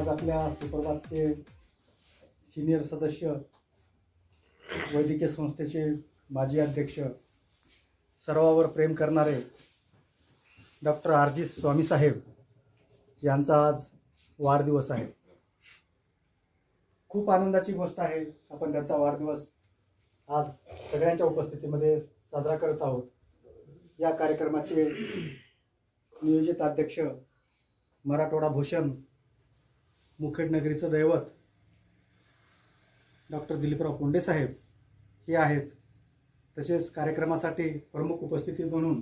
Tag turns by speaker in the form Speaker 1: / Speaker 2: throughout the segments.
Speaker 1: आज आपल्या सुप्रभातचे सीनियर सदस्य, वैद्यकीय संस्थेचे माजी अध्यक्ष, सर्वावर प्रेम करणारे डॉक्टर आर.जी. स्वामी साहेब यांचा आज वाढदिवस आहे. खूप आनंदाची गोष्ट आहे. आपण त्यांचा वाढदिवस आज सगळ्यांच्या उपस्थितीमध्ये साजरा करत आहोत. या कार्यक्रमाचे नियोजित अध्यक्ष, मराठवाडा भूषण, मुखेड नगरीचं दैवत डॉक्टर दिलीपराव कोंडे साहेब हे आहेत. तसेच कार्यक्रमासाठी प्रमुख उपस्थिती म्हणून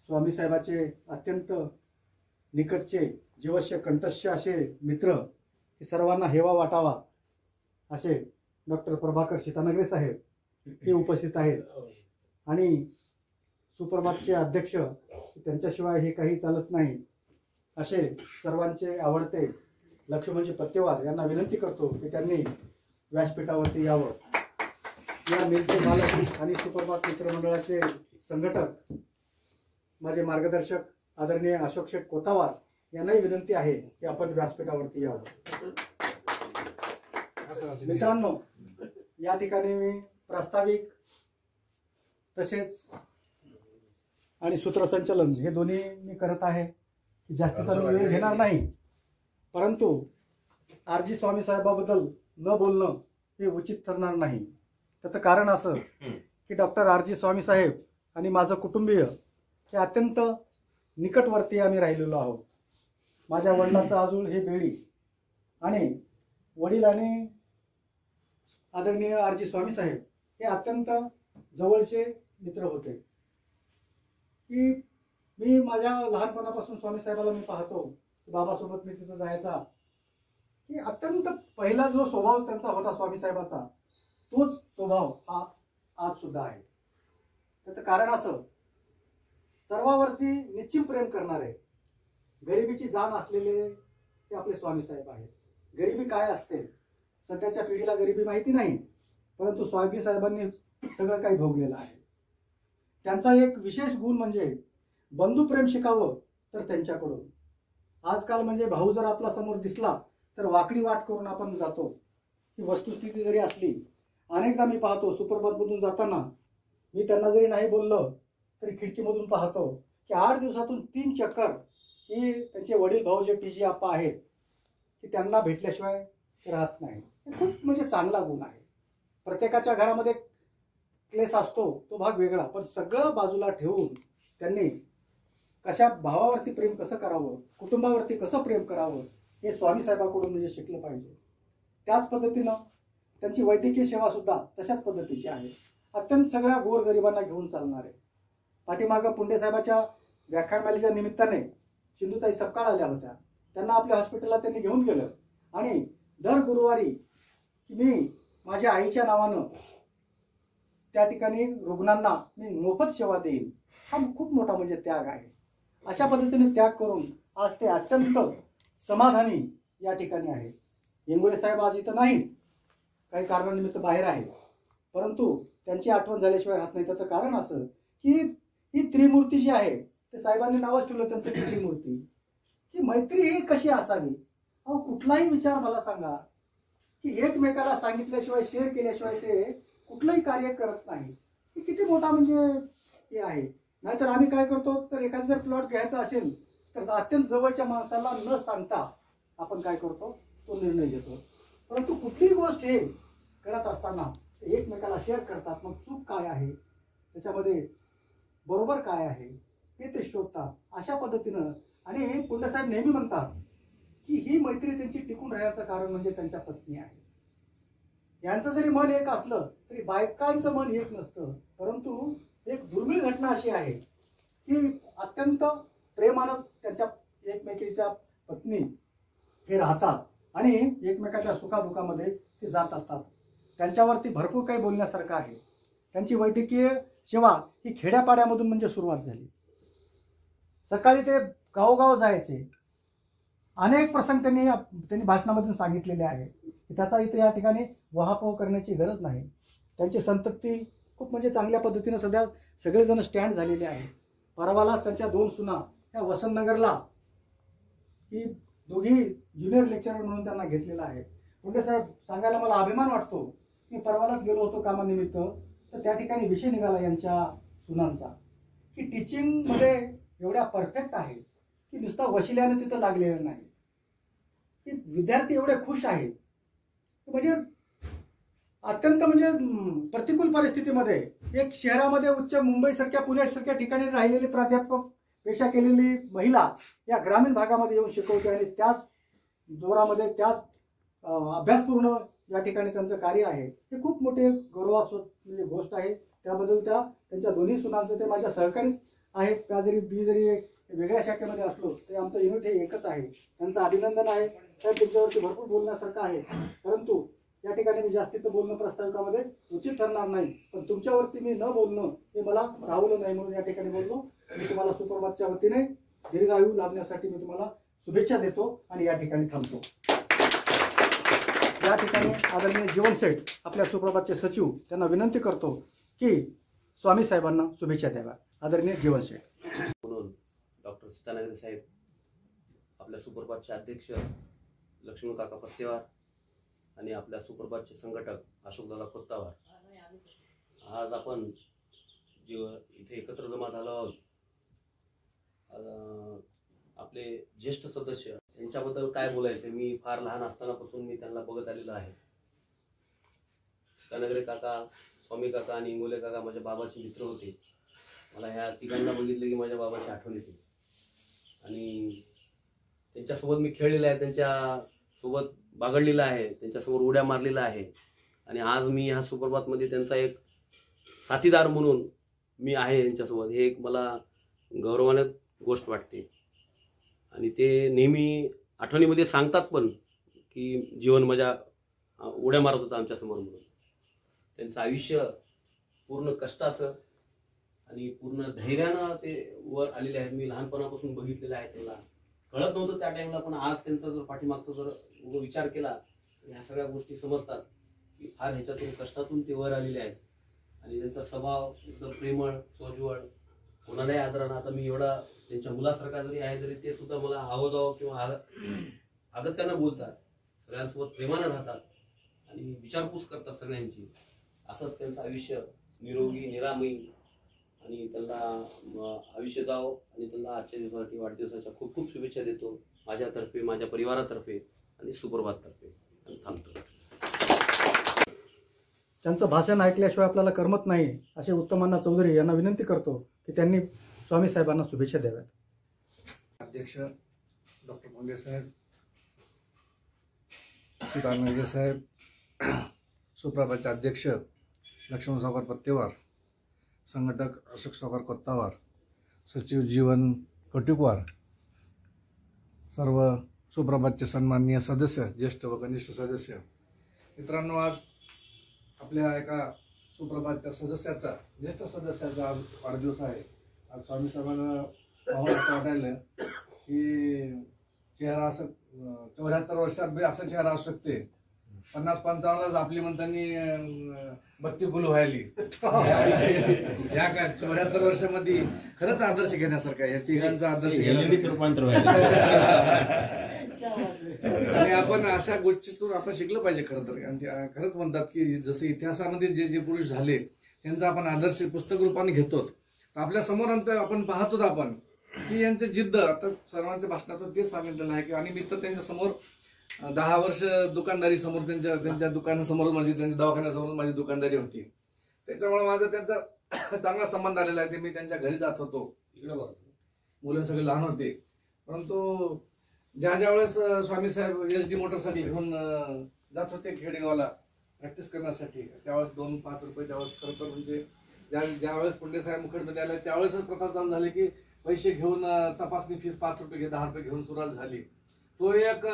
Speaker 1: स्वामी साहेबाचे अत्यंत निकटचे, जीवस्य कंठस्थ असे मित्र, की सर्वांना हेवा वाटावा असे डॉक्टर प्रभाकर सीतानगरे साहेब हे उपस्थित आहेत. आणि सुप्रभातचे अध्यक्ष, त्यांच्याशिवाय हे काही चालत नाही असे सर्वांचे आवडते लक्ष्मणजी पत्तेवार यांना विनंती करतो की त्यांनी व्यासपीठावरती यावं. या मिलचे मालक आणि सुप्रभात मित्रमंडळाचे संघटक, माझे मार्गदर्शक आदरणीय अशोक शेठ कोतावार यांनाही विनंती आहे की आपण व्यासपीठावरती यावं. मित्रांनो, या ठिकाणी मी प्रास्ताविक तसेच आणि सूत्रसंचलन हे दोन्ही मी करत आहे. जास्तीचा वेळ घेणार नाही, परंतु आर.जी. स्वामी साहेबाबद्दल न बोलणं हे उचित ठरणार नाही. त्याचं कारण असं की डॉक्टर आर.जी. स्वामी साहेब आणि माझं कुटुंबीय हे अत्यंत निकटवर्ती आम्ही राहिलेलो आहोत. माझ्या वडिलांचं आजूळ हे बेळी आणि वडील आणि आदरणीय आर.जी. स्वामी साहेब हे अत्यंत जवळचे मित्र होते. की मी माझ्या लहानपणापासून स्वामी साहेबाला मी पाहतो, बाबासोबत मी तिथं जायचा, की अत्यंत पहिला जो स्वभाव त्यांचा होता स्वामी साहेबाचा, तोच स्वभाव हा आज सुद्धा आहे. त्याचं कारण असं, सर्वावरती निश्चित प्रेम करणारे, गरिबीची जाण असलेले ते आपले स्वामी साहेब आहेत. गरिबी काय असते सध्याच्या पिढीला गरिबी माहिती नाही, परंतु स्वामी साहेबांनी सगळं काही भोगलेलं आहे. त्यांचा एक विशेष गुण म्हणजे बंधुप्रेम शिकावं तर त्यांच्याकडून. आजकाल म्हणजे भाऊ जर आपला समोर दिसला तर वाकडी वाट करून आपण जातो. ही वस्तुस्थिती जरी असली, अनेकदा मी पाहतो सुप्रभातमधून जाताना मी त्यांना जरी नाही बोललं तरी खिडकीमधून पाहतो की 8 दिवसातून 3 चक्कर ही त्यांचे वडील भाऊ जे टी.जी. आप्पा आहेत की त्यांना भेटल्याशिवाय राहत नाही. खूप म्हणजे चांगला गुण आहे. प्रत्येकाच्या घरामध्ये क्लेश असतो, तो भाग वेगळा, पण सगळं बाजूला ठेवून त्यांनी कशा भावावरती प्रेम कसं करावं, कुटुंबावरती कसं प्रेम करावं हे स्वामी साहेबांकडून म्हणजे शिकलं पाहिजे. त्याच पद्धतीनं त्यांची वैद्यकीय सेवा सुद्धा तशाच पद्धतीची आहे. अत्यंत सगळ्या गोरगरिबांना घेऊन चालणारे. पाठीमागं पुंडे साहेबाच्या व्याख्यानमालेच्या निमित्ताने सिंधुताई सपकाळ आल्या होत्या. त्यांना आपल्या हॉस्पिटलला त्यांनी घेऊन गेलं आणि दर गुरुवारी मी माझ्या आईच्या नावानं त्या ठिकाणी रुग्णांना मी मोफत सेवा देईन. हा खूप मोठा म्हणजे त्याग आहे. अशा पद्धतीने त्याग करून आज ते अत्यंत समाधानी या ठिकाणी आहे. इंगोले साहेब आज इथं नाहीत, काही कारणानिमित्त बाहेर आहे, परंतु त्यांची आठवण झाल्याशिवाय राहत नाही. त्याचं कारण असं की ही त्रिमूर्ती जी आहे, ते साहेबांनी नावच ठेवलं त्यांचं की त्रिमूर्ती. की मैत्री ही कशी असावी. अहो, कुठलाही विचार मला सांगा की एकमेकाला सांगितल्याशिवाय, शेअर केल्याशिवाय ते कुठलंही कार्य करत नाही. हे किती मोठा म्हणजे हे आहे. नाहीतर आम्ही काय करतो, तर एखादा जर प्लॉट घ्यायचा असेल तर अत्यंत जवळच्या माणसाला न सांगता आपण काय करतो, तो निर्णय घेतो. परंतु कुठलीही गोष्ट हे करत असताना एकमेकाला शेअर करतात. मग चूक काय आहे, त्याच्यामध्ये बरोबर काय आहे हे ते शोधतात. अशा पद्धतीनं आणि पुंडे साहेब नेहमी म्हणतात की ही मैत्री त्यांची टिकून राहण्याचं कारण म्हणजे त्यांच्या पत्नी आहे. यांचं जरी मन एक असलं तरी बायकांचं मन एक नसतं. परंतु एक दुर्मिळ घटना अशी आहे की अत्यंत प्रेमानं त्यांच्या एकमेकीच्या पत्नी हे राहतात आणि एकमेकाच्या सुखादुखामध्ये ते जात असतात. त्यांच्यावरती भरपूर काही बोलण्यासारखं आहे. त्यांची वैद्यकीय सेवा ही खेड्यापाड्यामधून म्हणजे सुरुवात झाली. सकाळी ते गावोगाव जायचे. अनेक प्रसंग त्यांनी भाषणामधून सांगितलेले आहे. त्याचा इथे या ठिकाणी वहापोह करण्याची गरज नाही. त्यांची संतती खूप म्हणजे चांगल्या पद्धतीने सध्या सगळेजण स्टँड झालेले आहेत. परवालाच त्यांच्या 2 सुना त्या वसंतनगरला ही दोघी ज्युनियर लेक्चरर म्हणून त्यांना घेतलेला आहे. पुंडे साहेब, सांगायला मला अभिमान वाटतो, मी परवालाच गेलो होतो कामानिमित्त, तर त्या ठिकाणी विषय निघाला यांच्या सुनांचा की टीचिंगमध्ये एवढ्या परफेक्ट आहे की नुसता वशिल्याने तिथं लागलेलं नाही, की विद्यार्थी एवढे खुश आहेत. म्हणजे अत्यंत म्हणजे प्रतिकूल परिस्थितीमध्ये एक शहरामध्ये उच्च मुंबईसारख्या पुण्यासारख्या ठिकाणी राहिलेली प्राध्यापक पेशा केलेली महिला या ग्रामीण भागामध्ये येऊन शिकवते आणि त्याच जोरामध्ये त्याच अभ्यासपूर्ण या ठिकाणी त्यांचं कार्य आहे. हे खूप मोठे गौरवास्पद म्हणजे गोष्ट आहे. त्याबद्दल त्यांच्या दोन्ही सुनांचं ते माझ्या सहकारीच आहेत. त्या जरी मी जरी वेगळ्या शाखेमध्ये असलो तरी आमचं युनिट हे एकच आहे. त्यांचं अभिनंदन आहे. तर तुमच्यावरती भरपूर बोलण्यासारखं आहे, परंतु या ठिकाणी मी जास्तीचं बोलणं प्रास्ताविकामध्ये उचित ठरणार नाही. पण तुमच्यावरती मी न बोलणं हे मला राहवलं नाही म्हणून या ठिकाणी बोललो. मी तुम्हाला सुप्रभातच्या वतीने दीर्घायू लाभण्यासाठी मी तुम्हाला शुभेच्छा देतो आणि या ठिकाणी थांबतो. या ठिकाणी आदरणीय जीवन सेठ आपल्या सुप्रभातचे सचिव त्यांना विनंती करतो की स्वामी साहेबांना शुभेच्छा द्याव्या. आदरणीय जीवन सेठ.
Speaker 2: म्हणून डॉक्टर सीतानगरे साहेब, आपल्या सुप्रभातचे अध्यक्ष लक्ष्मण काका पत्तेवार आणि आपल्या सुप्रभातचे संघटक अशोकदादा खोतावार, आज आपण इथे एकत्र जमा झालो आहोत. आपले ज्येष्ठ सदस्य यांच्याबद्दल काय बोलायचं, मी फार लहान असतानापासून मी त्यांना बघत आलेलो आहे. सीतानगरे काका, स्वामी काका आणि इंगोले काका माझ्या बाबाचे मित्र होते. मला ह्या तिघांना बघितले की माझ्या बाबाची आठवण येते आणि त्यांच्यासोबत मी खेळलेला आहे, त्यांच्यासोबत बागडलेला आहे, त्यांच्यासमोर उड्या मारलेला आहे. आणि आज मी ह्या सुप्रभातमध्ये त्यांचा एक साथीदार म्हणून मी आहे यांच्यासोबत. हे एक मला गौरवाने गोष्ट वाटते. आणि ते नेहमी आठवणीमध्ये सांगतात पण की जीवन माझ्या उड्या मारत होता आमच्यासमोर म्हणून. त्यांचं आयुष्य पूर्ण कष्टाचं आणि पूर्ण धैर्यानं ते वर आलेले आहेत. मी लहानपणापासून बघितलेलं आहे. त्यांना कळत नव्हतं त्या टाइमला, पण आज त्यांचा जर पाठीमागचा जर विचार केला तर ह्या सगळ्या गोष्टी समजतात की फार ह्याच्यातून कष्टातून ते वर आलेले आहेत. आणि त्यांचा स्वभाव एकदम प्रेमळ, सोज्वळ, कोणालाही आदरानं. आता मी एवढा त्यांच्या मुलासारखा जरी आहे तरी ते सुद्धा मला आवजावं किंवा आगत्यानं बोलतात, सगळ्यांसोबत प्रेमानं राहतात आणि विचारपूस करतात सगळ्यांची. असंच त्यांचं आयुष्य निरोगी, निरामयी आणि त्यांना आयुष्य जावं. आणि त्यांना आजच्या दिवसासाठी वाढदिवसाच्या खूप खूप शुभेच्छा देतो माझ्यातर्फे, माझ्या परिवारातर्फे आणि सुप्रभाततर्फे. आणि थांबतो.
Speaker 1: त्यांचं भाषण ऐकल्याशिवाय आपल्याला करमत नाही असे उत्तमांना चौधरी यांना विनंती करतो की त्यांनी स्वामी साहेबांना शुभेच्छा द्याव्यात.
Speaker 3: अध्यक्ष डॉक्टर पुंडे साहेब, सीतानगरे साहेब, सुप्रभातचे अध्यक्ष लक्ष्मण सावकार पत्तेवार, संघटक अशोक सावकार कोत्तावार, सचिव जीवन कटुकवार, सर्व सुप्रभातचे सन्माननीय सदस्य, ज्येष्ठ व कनिष्ठ सदस्य, मित्रांनो, आज आपल्या एका सुप्रभातच्या सदस्याचा, ज्येष्ठ सदस्याचा आज वाढदिवस आहे. आज स्वामी साहेबांना पाहून असं वाटायला की चेहरा असं 74 वर्षात बी असा चेहरा असू शकते. 50-55लाच आपली म्हणताना बत्ती गुल व्हायली. या काय 74 वर्षामध्ये खरंच आदर्श घेण्यासारखा आहे. या तिघांचा आदर्श आणि आपण अशा गोष्टीतून आपण शिकलं पाहिजे. खरं तर खरंच म्हणतात की जसं इतिहासामध्ये जे जे पुरुष झाले त्यांचा आपण आदर्श पुस्तक रूपाने घेतो. आपल्या समोर आपण पाहतो आपण की यांचे जिद्द, आता सर्वांच्या भाषणातून ते सांगितलेलं आहे की आणि मी तर त्यांच्या समोर 10 वर्ष दुकानदारी समोर त्यांच्या दुकानासमोर त्यांच्या दवाखान्यासमोर माझी दुकानदारी होती. त्याच्यामुळे माझा त्यांचा चांगला संबंध आलेला आहे. ते मी त्यांच्या घरी जात होतो. मुलं सगळे लहान होते, परंतु ज्या वेळेस स्वामी साहेब SD मोटरसायकल घेऊन जात होते खेडेगावला प्रॅक्टिस करण्यासाठी, त्यावेळेस 2-5 रुपये त्यावेळेस खरं तर म्हणजे ज्यावेळेस पुंडे साहेब मुखेडमध्ये आले त्यावेळेसच प्रथास्थान झाले की पैसे घेऊन तपासणी फीस 5 रुपये 10 रुपये घेऊन सुरुवात झाली. तो एक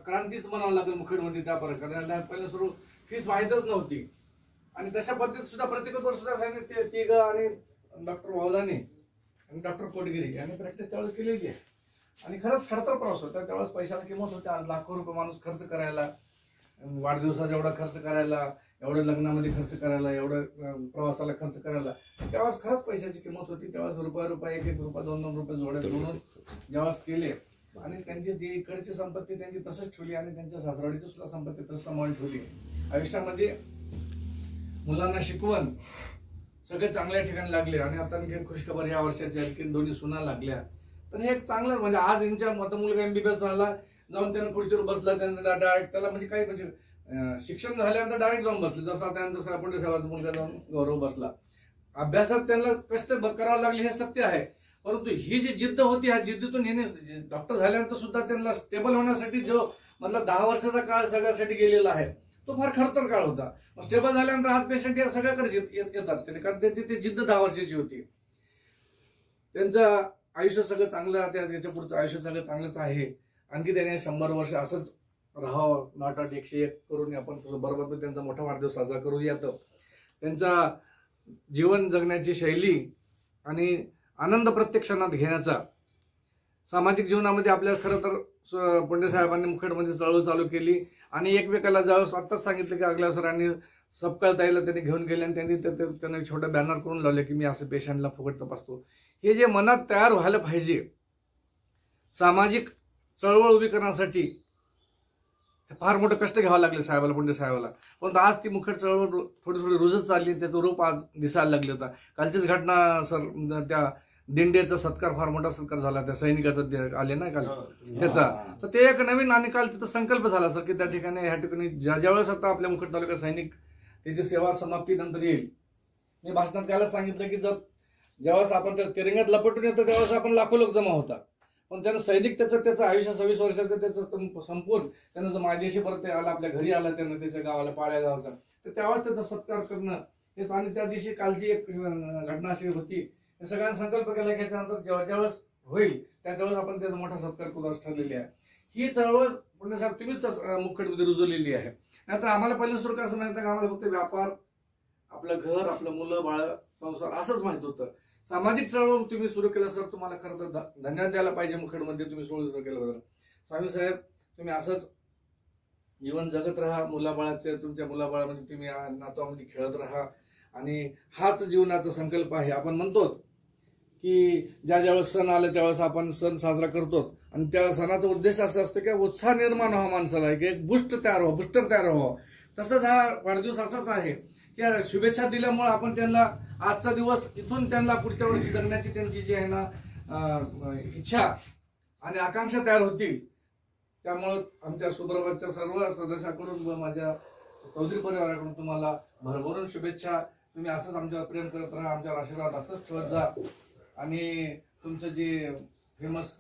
Speaker 3: क्रांतीच म्हणावं लागेल मुखेडमध्ये त्या प्रकारे. पहिले सुरू फीस माहीतच नव्हती आणि तशा पद्धतीत सुद्धा प्रत्येक वर्ष सुद्धा तिघ आणि डॉक्टर भावदाने आणि डॉक्टर कोटगिरी यांनी प्रॅक्टिस त्यावेळेस केलेली आहे. आणि खरंच खडतर प्रवास होता. त्यावेळेस पैशाला किंमत होती. आज लाखो रुपये माणूस खर्च करायला, वाढदिवसाचा एवढा खर्च करायला, एवढं लग्नामध्ये खर्च करायला, एवढं प्रवासाला खर्च करायला त्यावेळेस खरंच पैशाची किंमत होती. त्यावेळेस रुपया 1-1 रुपया 2-2 रुपये जोडे म्हणून ज्यावेळेस केले आणि त्यांची जी इकडची संपत्ती त्यांची तसंच ठेवली आणि त्यांच्या सासरवाडीची सुद्धा संपत्ती तसं सांभाळून ठेवली. आयुष्यामध्ये मुलांना शिकवण सगळे चांगल्या ठिकाणी लागले आणि आता आणखी खुशखबर या वर्षाची आणखी 2 सुना लागल्या. तर हे एक चांगलं म्हणजे आज यांच्या मुलगा MBBS झाला, जाऊन त्यानं खुर्चीवर बसला, त्यांना डायरेक्ट त्याला म्हणजे काही म्हणजे शिक्षण झाल्यानंतर डायरेक्ट जाऊन बसले. जसा त्यांचा सरपंच साहेबाचा मुलगा जाऊन गौरव बसला. अभ्यासात त्यांना कष्ट करावं लागले हे सत्य आहे, परंतु ही जी जिद्द होती ह्या जिद्दीतून येणे डॉक्टर झाल्यानंतर सुद्धा त्यांना स्टेबल होण्यासाठी जो मतलब 10 वर्षाचा काळ सगळ्यासाठी गेलेला आहे तो फार खडतर काळ होता. स्टेबल झाल्यानंतर आज पेशंट या सगळ्याकडे येतात कारण त्यांची ती जिद्द 10 वर्षाची होती. त्यांचं आयुष्य सगळं चांगलं, त्याच्या पुढचं आयुष्य सगळं चांगलंच आहे. आणखी त्याने 100 वर्ष असंच राहावं, 101 करून आपण बरोबर त्यांचा मोठा वाढदिवस साजरा करूयात. त्यांचा जीवन जगण्याची शैली आणि आनंद प्रत्येक क्षणात घेण्याचा सामाजिक जीवनामध्ये आपल्याला खरं तर पुंडे साहेबांनी मुखेडमध्ये चळवळ चालू केली आणि एकमेकाला ज्यावेळेस आत्ताच सांगितलं की अगल्या सरांनी सपकाळ ताईला त्यांनी घेऊन गेले आणि त्यांनी छोटा बॅनर करून लावले की मी असं पेशंटला फुकट तपासतो. हे जे मनात तयार व्हायला पाहिजे सामाजिक चळवळ उभी करण्यासाठी फार मोठं कष्ट घ्यावं लागले साहेबाला, पुंडे साहेबाला. पण आज ती मुखेड चळवळ थोडी थोडी रुजत चालली, त्याचं रूप आज दिसायला लागले होता. कालचीच घटना सर त्या दिंडेचा सत्कार, फार मोठा सत्कार झाला त्या सैनिकाचा आले ना काल त्याचा. तर ते एक नवीन आणि काल तिथं संकल्प झाला सर की त्या ठिकाणी ह्या ठिकाणी ज्यावेळेस आता आपल्या मुखेड तालुक्यात सैनिक त्याची सेवा समाप्तीनंतर येईल. मी भाषणात त्याला सांगितलं की ज्यावेळेस आपण त्या तिरंग्यात लपटून येतो त्यावेळेस आपण लाखो लोक जमा होता, पण त्यानं सैनिक त्याचं आयुष्य 26 वर्षाचं त्याचं संपून त्यानं जो मायदेशी परत आला, आपल्या घरी आला, त्यानं त्याच्या गावाला पाळ्या गावचा, तर त्यावेळेस त्याचा सत्कार करणं हेच. आणि त्या दिवशी कालची एक घटना अशी होती, सगळ्यांना संकल्प केला की याच्यानंतर ज्यावेळेस होईल त्यावेळेस आपण त्याचा मोठा सत्कार करू ठरलेली आहे. ही चळवळ पुणे साहेब तुम्हीच मुखेडमध्ये रुजवलेली आहे. नाहीतर आम्हाला पहिलं सुरू असं माहिती का आम्हाला फक्त व्यापार, आपलं घर, आपलं मुलं बाळ, संसार असंच माहित होतं. सामाजिक चळवळ तुम्ही सुरू केलं सर, तुम्हाला खरं तर धन्यवाद द्यायला पाहिजे. मुखेडमध्ये तुम्ही सुरू केल्याबद्दल स्वामी साहेब, तुम्ही असंच जीवन जगत राहा. मुलाबाळाचे तुमच्या मुलाबाळामध्ये तुम्ही नातवामध्ये खेळत राहा आणि हाच जीवनाचा संकल्प आहे. आपण म्हणतो की ज्यावेळेस सण आले त्यावेळेस आपण सण साजरा करतो आणि त्या सणाचा उद्देश असा असतो की उत्साह निर्माण व्हावा माणसाला, की एक बूस्टर तयार व्हावं. तसंच हा वाढदिवस असाच आहे की शुभेच्छा दिल्यामुळे आपण त्यांना आजचा दिवस इथून त्यांना पुढच्या वर्षी जगण्याची त्यांची जी आहे ना इच्छा आणि आकांक्षा तयार होतील. त्यामुळे आमच्या सुप्रभातच्या सर्व सदस्याकडून व माझ्या चौधरी परिवाराकडून तुम्हाला भरभरून शुभेच्छा. तुम्ही असंच आमच्यावर प्रेम करत राहा, आमच्यावर आशीर्वाद असंच ठेवत जा आणि तुमचं जे फेमस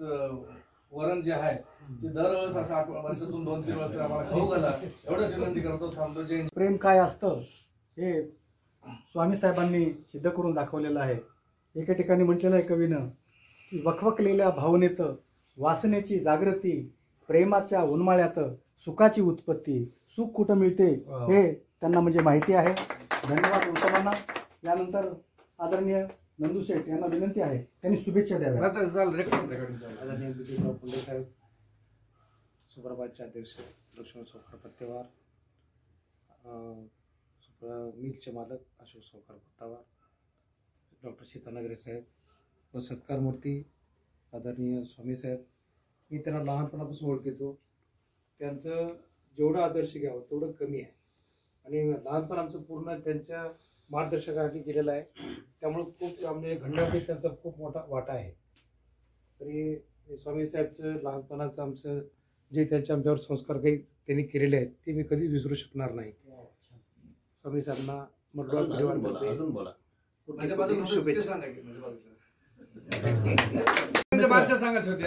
Speaker 3: वरण जे आहे ते दरवेळेस असं वर्षातून 2-3 वर्ष आम्हाला खाऊ घाला एवढंच विनंती करतो. थांबतो. जय हिंद.
Speaker 1: प्रेम काय असतं हे स्वामी साहेबांनी सिद्ध करून दाखवलेलं आहे. एका ठिकाणी म्हटलेलं आहे कवीनं की वखवकलेल्या भावनेत वासनेची जागृती, प्रेमाच्या उन्माळ्यात सुखाची उत्पत्ती. सुख कुठं मिळते हे त्यांना म्हणजे माहिती आहे. धन्यवाद उत्तमांना. यानंतर आदरणीय नंदू शेठ यांना विनंती आहे त्यांनी शुभेच्छा द्याव्या.
Speaker 4: आदरणीय विजयराव पुंडे साहेब, सुप्रभातचे अध्यक्ष लक्ष्मण सावकार पत्तेवार, मिलचे मालक अशोक सावकार पत्तावार, डॉक्टर सीतानगरे साहेब व सत्कार मूर्ती आदरणीय स्वामी साहेब. मी त्यांना लहानपणापासून ओळखतो. त्यांचं जेवढं आदर्श घ्यावं तेवढं कमी आहे आणि लहानपण आमचं पूर्ण त्यांच्या मार्गदर्शकाखाली गेलेलं आहे. त्यामुळे खूप आमच्या घडण्यामध्ये त्यांचा खूप मोठा वाटा आहे. तरी स्वामी साहेबचं लहानपणाचं आमचं जे त्यांच्या आमच्यावर संस्कार काही त्यांनी केलेले आहेत ते मी कधीच विसरू शकणार नाही. स्वामी साहेबांना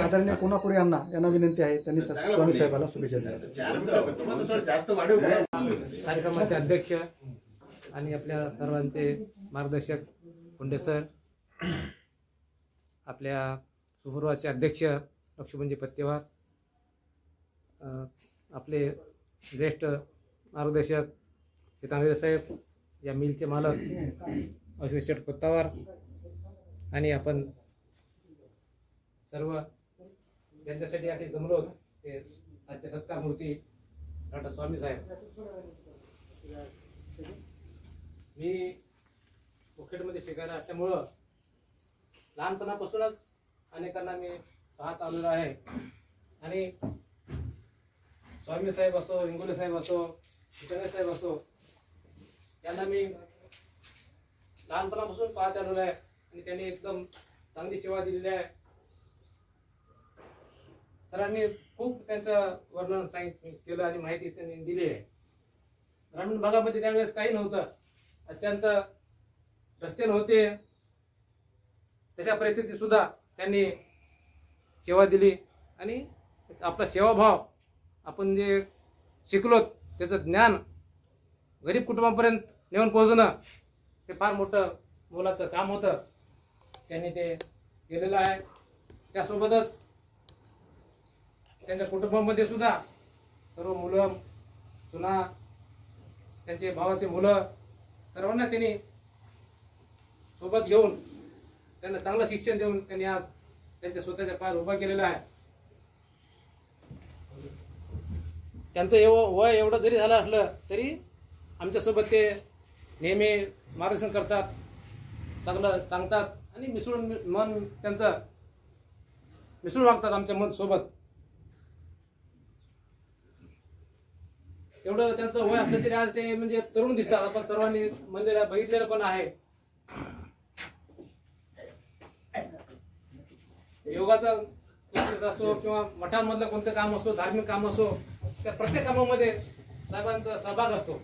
Speaker 1: आदरणीय कोणापुरे यांना विनंती आहे त्यांनी स्वामी साहेबांना शुभेच्छा द्याव्या.
Speaker 5: कार्यक्रमाचे अध्यक्ष आणि आपल्या सर्वांचे मार्गदर्शक पुंडे सर, आपल्या सुप्रभातचे अध्यक्ष लक्ष्मणजी पत्तेवार, आपले ज्येष्ठ मार्गदर्शक सीतानगरे साहेब, या मिलचे मालक अशोक शेठ पत्तावार आणि आपण सर्व ज्यांच्यासाठी आधी जमलो ते आजच्या सत्कार मूर्ती डॉक्टर स्वामी साहेब. मी मुखेडमध्ये शिकायला असल्यामुळं लहानपणापासूनच अनेकांना मी पाहत आलेलो आहे आणि स्वामी साहेब असो, इंगोले साहेब असो, चितनगर साहेब असो, यांना मी लहानपणापासून पाहत आलेलो आहे आणि त्यांनी एकदम चांगली सेवा दिलेली आहे. सरांनी खूप त्यांचं वर्णन केलं आणि माहिती त्यांनी दिली आहे. ग्रामीण भागामध्ये त्यावेळेस काही नव्हतं, अत्यंत रस्ते नव्हते, तशा परिस्थितीत सुद्धा त्यांनी सेवा दिली आणि आपला सेवाभाव आपण जे शिकलो त्याचं ज्ञान गरीब कुटुंबापर्यंत नेऊन पोहोचणं हे फार मोठं मोलाचं काम होतं. त्यांनी ते केलेलं आहे. त्यासोबतच त्यांच्या कुटुंबामध्ये सुद्धा सर्व मुलं, सुना, त्यांचे भावाचे मुलं सर्वांना त्यांनी सोबत घेऊन त्यांना चांगलं शिक्षण देऊन त्यांनी आज त्यांच्या स्वतःच्या पायावर उभा केलेला आहे. त्यांचं वय एवढं जरी झालं असलं तरी आमच्यासोबत ते नेहमी मार्गदर्शन करतात, चांगलं सांगतात आणि मिसळून मन त्यांचं मिसळून वागतात आमच्या मन सोबत. एवढं त्यांचं वय असलं तरी आज ते म्हणजे तरुण दिसतात. आपण सर्वांनी मंदिरात बघितलेलं पण आहे. योगाचा क्लासेस असो किंवा मठांमधलं कोणतं काम असो, धार्मिक काम असो, त्या प्रत्येक कामामध्ये साहेबांचा सहभाग असतो.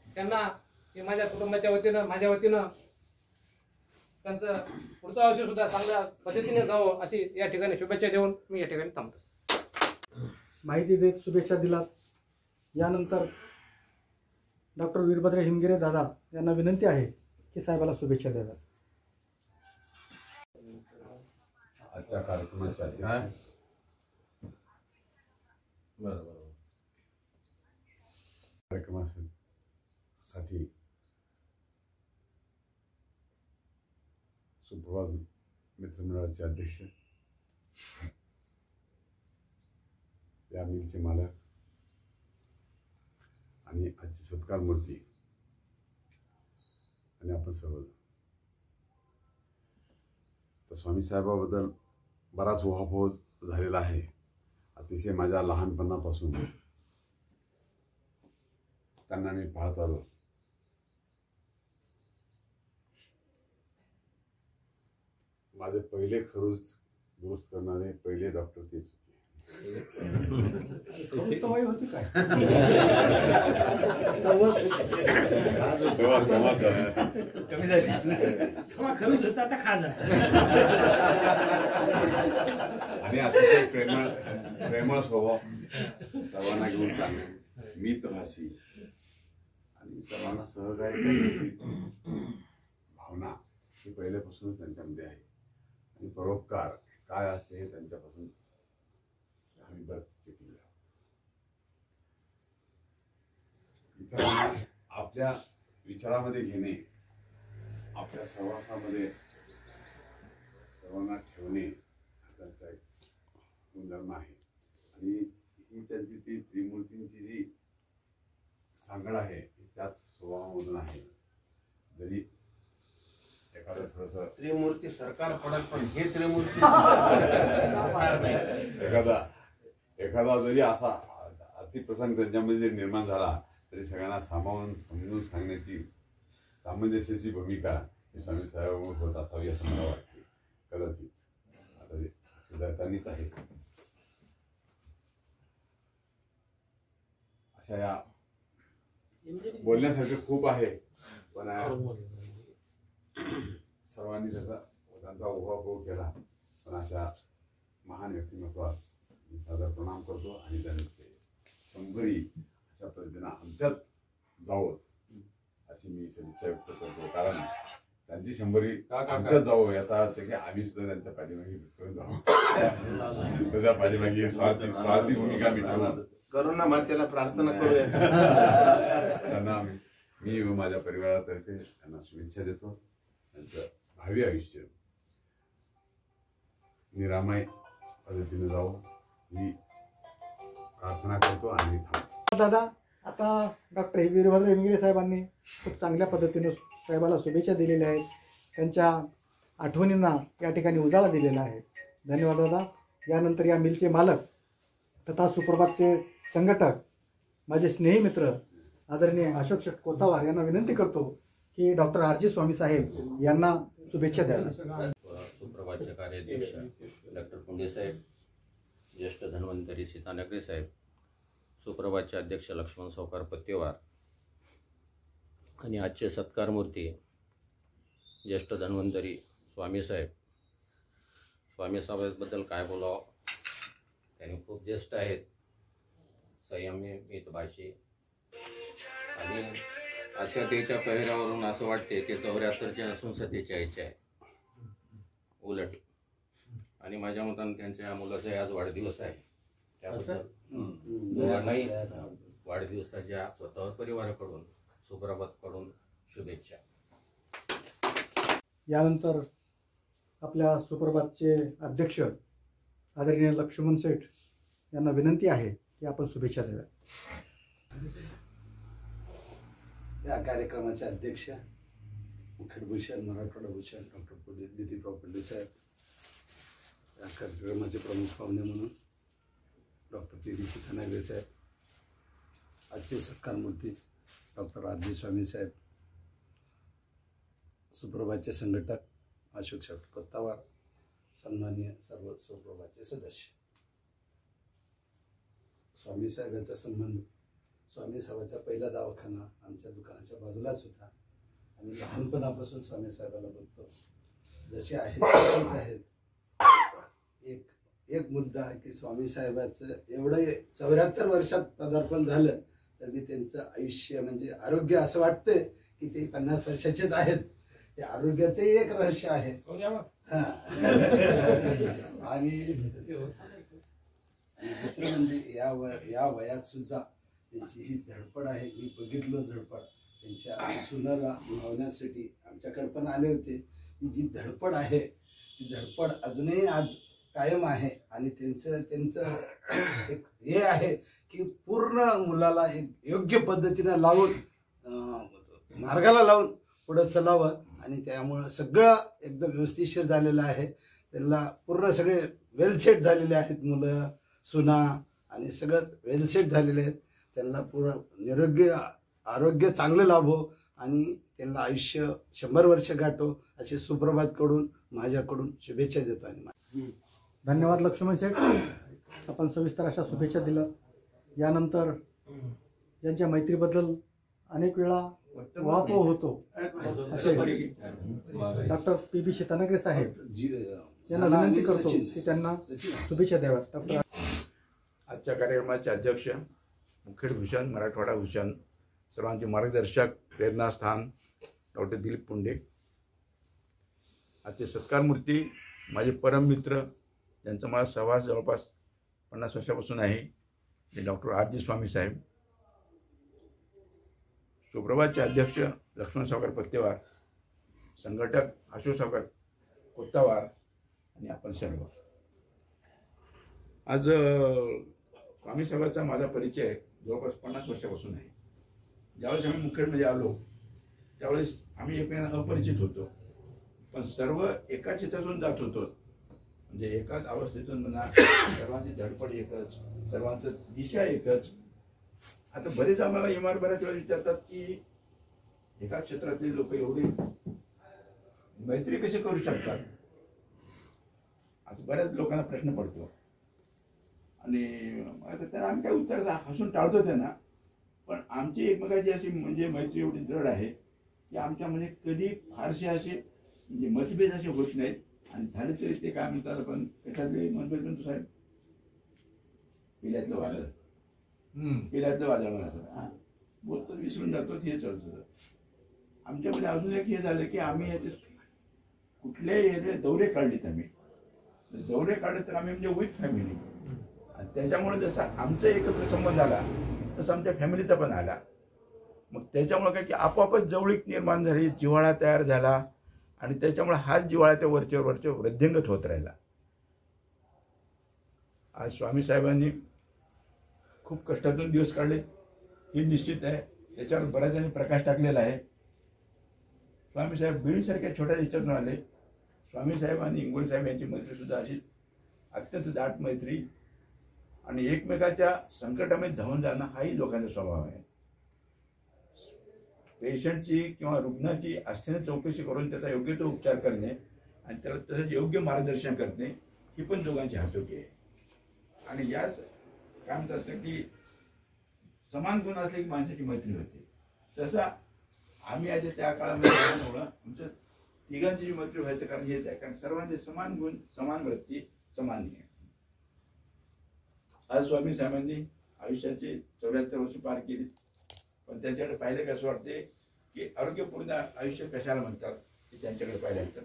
Speaker 5: त्यांना माझ्या कुटुंबाच्या वतीनं, माझ्या वतीनं त्यांचं पुढचं आयुष्य सुद्धा चांगल्या पद्धतीने जावं अशी या ठिकाणी शुभेच्छा देऊन मी या ठिकाणी थांबतो.
Speaker 1: माहिती देत शुभेच्छा दिलात. यानंतर डॉक्टर वीरभद्र हिमगिरे दादा यांना विनंती आहे की साहेबाला शुभेच्छा द्याव्या.
Speaker 6: आजच्या कार्यक्रमाचे अध्यक्ष कार्यक्रमासाठी सुप्रभात मित्रमंडळाचे अध्यक्ष, या मिलचे मालक आणि आजची सत्कार मूर्ती आणि आपण सर्वजण. तर स्वामी साहेबाबद्दल बराच उहापोह झालेला आहे. अतिशय माझ्या लहानपणापासून त्यांना मी पाहत आलो. माझे पहिले खरूज दुरुस्त करणारे पहिले डॉक्टर तेच होते.
Speaker 1: खरुजतवाई होती काय?
Speaker 5: कमी झाली खरंच होतं, आता खाजा.
Speaker 6: आणि अतिशय प्रेमळ स्वभाव, सर्वांना घेऊन चालणे, मितभाषी आणि सर्वांना सहकार्य करण्याची भावना ही पहिल्यापासूनच त्यांच्यामध्ये आहे. आणि परोपकार काय असते हे त्यांच्यापासून आम्ही बरंच शिकलेलो आहोत. इतरांना आपल्या विचारामध्ये घेणे, आपल्या सहवासामध्ये सर्वांना ठेवणे हा त्यांचा एक गुणधर्म आहे. आणि ही त्यांची ती त्रिमूर्तींची जी सांगड आहे ती त्याच स्वभावामधून आहे. जरी एखादं थोडस
Speaker 7: त्रिमूर्ती सरकार पडेल पण हे त्रिमूर्ती
Speaker 6: एखादा जरी असा अतिप्रसंग त्यांच्यामध्ये जरी निर्माण झाला तरी सगळ्यांना सामावून समजून सांगण्याची सामंजस्याची भूमिका ही स्वामी साहेबांमुळे होत असावी असं मला वाटते. कदाचित आता ते साक्षीदार आहे. अशा या बोलण्यासारखं खूप आहे, पण सर्वांनी त्यांचा उहापोह केला. पण अशा महान व्यक्तिमत्वास मी सादर प्रणाम करतो आणि त्यांचे 100 अशा पद्धतीनं आमच्यात जावं अशी मी सदिच्छा व्यक्त करतो. कारण त्यांची 100 आमच्यात जावं याचा अर्थ की आम्ही सुद्धा त्यांच्या पाठीमागे करून जावं. त्याच्या पाठीमागे स्वार्थी भूमिका मी ठेवणार.
Speaker 7: करुणा मातेला प्रार्थना करूया.
Speaker 6: त्यांना मी व माझ्या परिवारातर्फे त्यांना शुभेच्छा देतो. त्यांचं भावी आयुष्य निरामय पद्धतीने जावं ही प्रार्थना करतो आणि थांबतो.
Speaker 1: दादा, आता डॉक्टर वीरभद्र हिमगिरे साहेबांनी खूप चांगल्या पद्धतीने साहेबाला शुभेच्छा दिलेल्या आहेत. त्यांच्या आठवणींना या ठिकाणी उजाळा दिलेला आहे. धन्यवाद दादा. यानंतर या मिलचे मालक तथा सुप्रभातचे संघटक माझे स्नेही मित्र आदरणीय अशोक शेठ कोतावार यांना विनंती करतो की डॉक्टर RG स्वामी साहेब यांना शुभेच्छा द्याव्या.
Speaker 8: सुप्रभातचे कार्याध्यक्ष डॉक्टर पुंडे साहेब, ज्येष्ठ धन्वंतरी सीतानगरे साहेब, सुप्रभातचे अध्यक्ष लक्ष्मण सावकार पत्तेवार आणि आजचे सत्कारमूर्ती ज्येष्ठ धन्वंतरी स्वामी साहेब. स्वामी साहेबांबद्दल काय बोलावं, त्यांनी खूप ज्येष्ठ आहेत, संयमी मितभाषी आणि आचार्याच्या पहिऱ्यावरून असं वाटते की 74चे असून 47 आहे उलट. आणि माझ्या मतानं त्यांच्या मुलाचा आज वाढदिवस आहे, त्याबद्दल दोघांनाही वाढदिवसाच्या स्वतःवर परिवाराकडून सुप्रभातकडून शुभेच्छा.
Speaker 1: यानंतर आपल्या सुप्रभातचे अध्यक्ष आदरणीय लक्ष्मण शेठ यांना विनंती आहे की आपण शुभेच्छा द्याव्या.
Speaker 9: या कार्यक्रमाचे अध्यक्ष मुखेडभूषण मराठवाडा भूषण डॉक्टर दिलीपराव पुंडे साहेब, या कार्यक्रमाचे प्रमुख पाहुणे म्हणून डॉक्टर PD सीतानगरे साहेब, आजचे सत्कारमूर्ती डॉक्टर RG स्वामी साहेब, सुप्रभातचे संघटक अशोक शेठ कोतावार, सन्माननीय सर्व सुप्रभातचे सदस्य. स्वामी साहेबांचा संबंध, स्वामी साहेबांचा पहिला दवाखाना आमच्या दुकानाच्या बाजूलाच होता आणि लहानपणापासून स्वामी साहेबाला बघतो. जसे आहेत तसेच आहेत. एक मुद्दा की स्वामी साहेबाचं एवढं 74 वर्षात पदार्पण झालं तर मी त्यांचं आयुष्य म्हणजे आरोग्य असं वाटतंय की ते 50 वर्षाचेच आहेत. ते आरोग्याचं एक रहस्य आहे. आणि दुसरं म्हणजे या वयात सुद्धा त्यांची ही धडपड आहे. मी बघितलं धडपड त्यांच्या सुनाला मिळवण्यासाठी आमच्याकडे पण आले होते. ही जी धडपड आहे ती धडपड अजूनही आज कायम आहे. आणि त्यांचं एक हे आहे की पूर्ण मुलाला एक योग्य पद्धतीनं लावून मार्गाला लावून पुढं चलावं आणि त्यामुळं सगळं एकदम व्यवस्थितशीर झालेलं आहे. त्यांना पूर्ण सगळे वेलसेट झालेले आहेत. मुलं सुना आणि सगळं वेलसेट झालेले आहेत. त्यांना पूर्ण निरोगी आरोग्य चांगलं लाभो आणि त्यांना आयुष्य 100 वर्ष गाठो असे सुप्रभातकडून माझ्याकडून शुभेच्छा देतो. आणि
Speaker 1: धन्यवाद लक्ष्मण शेठ, आपण सविस्तर अशा शुभेच्छा दिल्या. यानंतर ज्यांच्या मैत्रीबद्दल अनेक वेळा उहापोह होतो असे डॉक्टर PB सीतानगरे साहेब यांना विनंती करतो की त्यांना शुभेच्छा द्याव्यात. डॉक्टर
Speaker 10: आजच्या कार्यक्रमाचे अध्यक्ष मुखेडभूषण मराठवाडा भूषण, सर्वांचे मार्गदर्शक प्रेरणास्थान डॉक्टर दिलीप पुंडे, आजचे सत्कारमूर्ती माझे परम मित्र ज्यांचा मला सहवास जवळपास 50 वर्षापासून आहे ते डॉक्टर RG स्वामी साहेब, सुप्रभातचे अध्यक्ष लक्ष्मण सावकार पत्तेवार, संघटक अशोक सावकार कोतावार आणि आपण सर्व. आज स्वामी साहेबांचा माझा परिचय जवळपास 50 वर्षापासून आहे. ज्यावेळेस आम्ही मुखेडमध्ये आलो त्यावेळेस आम्ही एकमेकांना अपरिचित होतो, पण सर्व एकाच चित्रातून जात होतो. म्हणजे एकाच अवस्थेतून म्हणा, सर्वांची धडपड एकच, सर्वांचं दिशा एकच. आता बरेच आम्हाला बऱ्याच वेळा विचारतात की एका क्षेत्रातले लोक एवढे मैत्री कशी करू शकतात, असं बऱ्याच लोकांना प्रश्न पडतो. आणि आता त्यांना आम्ही काय उत्तर हसून टाळतो त्यांना, पण आमची एकमेकाची अशी म्हणजे मैत्री एवढी दृढ आहे की आमच्यामध्ये कधी फारसे असे म्हणजे मतभेद असे होत नाहीत. आणि झाले तरी ते काय म्हणतात, आपण एखादे मतभेद म्हणतो साहेब पिल्यातलं वादळ, पिल्यातलं वादळ म्हणायचं, बोलतो विसरून जातो, हे चालतं. आमच्यामध्ये अजून एक हे झालं की आम्ही याचे कुठल्याही दौरे काढलेत. आम्ही दौरे काढले तर आम्ही म्हणजे विथ फॅमिली, आणि त्याच्यामुळे जसा आमचा एकत्र संबंध आला तसं आमच्या फॅमिलीचा पण आला. मग त्याच्यामुळे काय की आपोआपच जवळीक निर्माण झाली, जिव्हाळा तयार झाला आणि त्याच्यामुळे हाच जिव्हाळा त्या वरच्यावर वृद्धिंगत होत राहिला. आज स्वामी साहेबांनी खूप कष्टातून दिवस काढले हे निश्चित आहे, त्याच्यावर बऱ्याच जणांनी प्रकाश टाकलेला आहे. स्वामी साहेब बीडसारख्या छोट्या ह्याच्यातून आले. स्वामी साहेब आणि इंगोले साहेब यांची मैत्री सुद्धा अशी अत्यंत दाट मैत्री आणि एकमेकाच्या संकटामध्ये धावून जाणं हाही लोकांचा स्वभाव आहे. पेशंटची किंवा रुग्णाची असल्याने चौकशी करून त्याचा योग्य तो उपचार करणे आणि त्याला तसंच योग्य मार्गदर्शन करणे ही पण दोघांची हातोटी आहे. आणि याच काय म्हणतात की समान गुण असले की माणसाची मैत्री होते. तसा आम्ही आज त्या काळामध्ये राहिल्यामुळं आमचं तिघांची जी मैत्री व्हायचं कारण हेच आहे, कारण सर्वांचे समान गुण, समान वृत्ती, समान ध्येय. आज स्वामी साहेबांनी आयुष्याचे 74 वर्ष पार केली, पण त्यांच्याकडे पाहिलं की असं वाटते की आरोग्यपूर्ण आयुष्य कशाला म्हणतात ते त्यांच्याकडे पाहिल्यानंतर.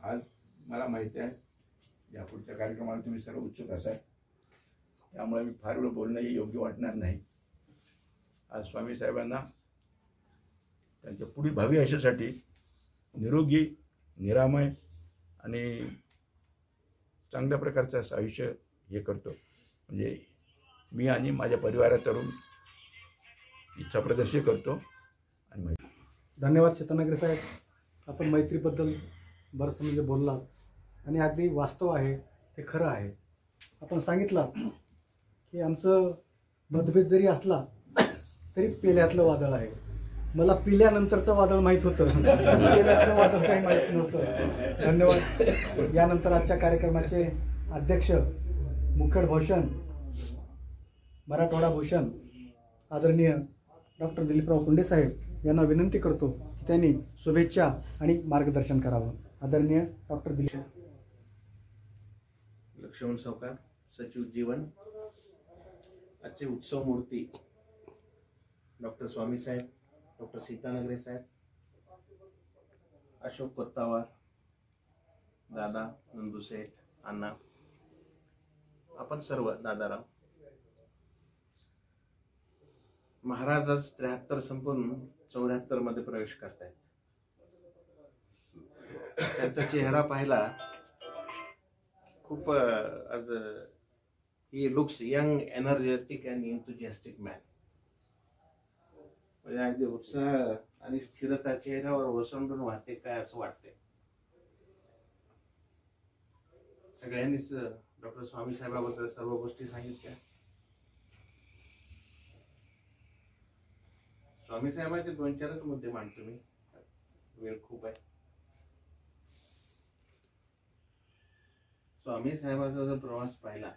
Speaker 10: आज मला माहिती आहे या पुढच्या कार्यक्रमाला तुम्ही सर्व उत्सुक असाल, त्यामुळे मी फार वेळ बोलणंही योग्य वाटणार नाही. आज स्वामी साहेबांना त्यांच्या पुढील भावी आयुष्यासाठी निरोगी, निरामय आणि चांगल्या प्रकारचं असं आयुष्य हे करतो, म्हणजे मी आणि माझ्या परिवारातून इच्छा प्रदर्शित करतो. आणि
Speaker 1: धन्यवाद सीतानगरे साहेब, आपण मैत्रीबद्दल बरंच म्हणजे बोललात आणि अगदी वास्तव आहे, ते खरं आहे. आपण सांगितलं की आमचं मतभेद जरी असला तरी पेल्यातलं वादळ आहे. मला पिल्यानंतरचं वादळ माहीत होतं, पेल्यातलं वादळ काही माहीत नव्हतं. धन्यवाद. यानंतर आजच्या कार्यक्रमाचे अध्यक्ष, मुखेड भूषण, मराठवाडा भूषण आदरणीय डॉक्टर दिलीपराव कुंडे साहेब यांना विनंती करतो की त्यांनी शुभेच्छा आणि मार्गदर्शन करावं. आदरणीय डॉक्टर दिलीप.
Speaker 7: लक्ष्मण सावकार, सचिव जीवन, आजचे उत्सव मूर्ती डॉक्टर स्वामी साहेब, डॉक्टर सीतानगरे साहेब, अशोक कोत्तावार, दादा, नंदुसेठ, अण्णा, आपण सर्व दादाराव. महाराज आज 73 संपून 74 मध्ये प्रवेश करतायत. त्यांचा चेहरा पाहिला खूप आज he looks young, energetic and enthusiastic man. म्हणजे अगदी उत्साह आणि स्थिरता चेहऱ्यावर ओसंडून वाहते काय असं वाटते. सगळ्यांनीच डॉक्टर स्वामी साहेबाबद्दल सर्व गोष्टी सांगितल्या. स्वामी साहेबांचे 2-4च मुद्दे मांडतो मी, वेळ खूप आहे. स्वामी साहेबांचा जर प्रवास पाहिला,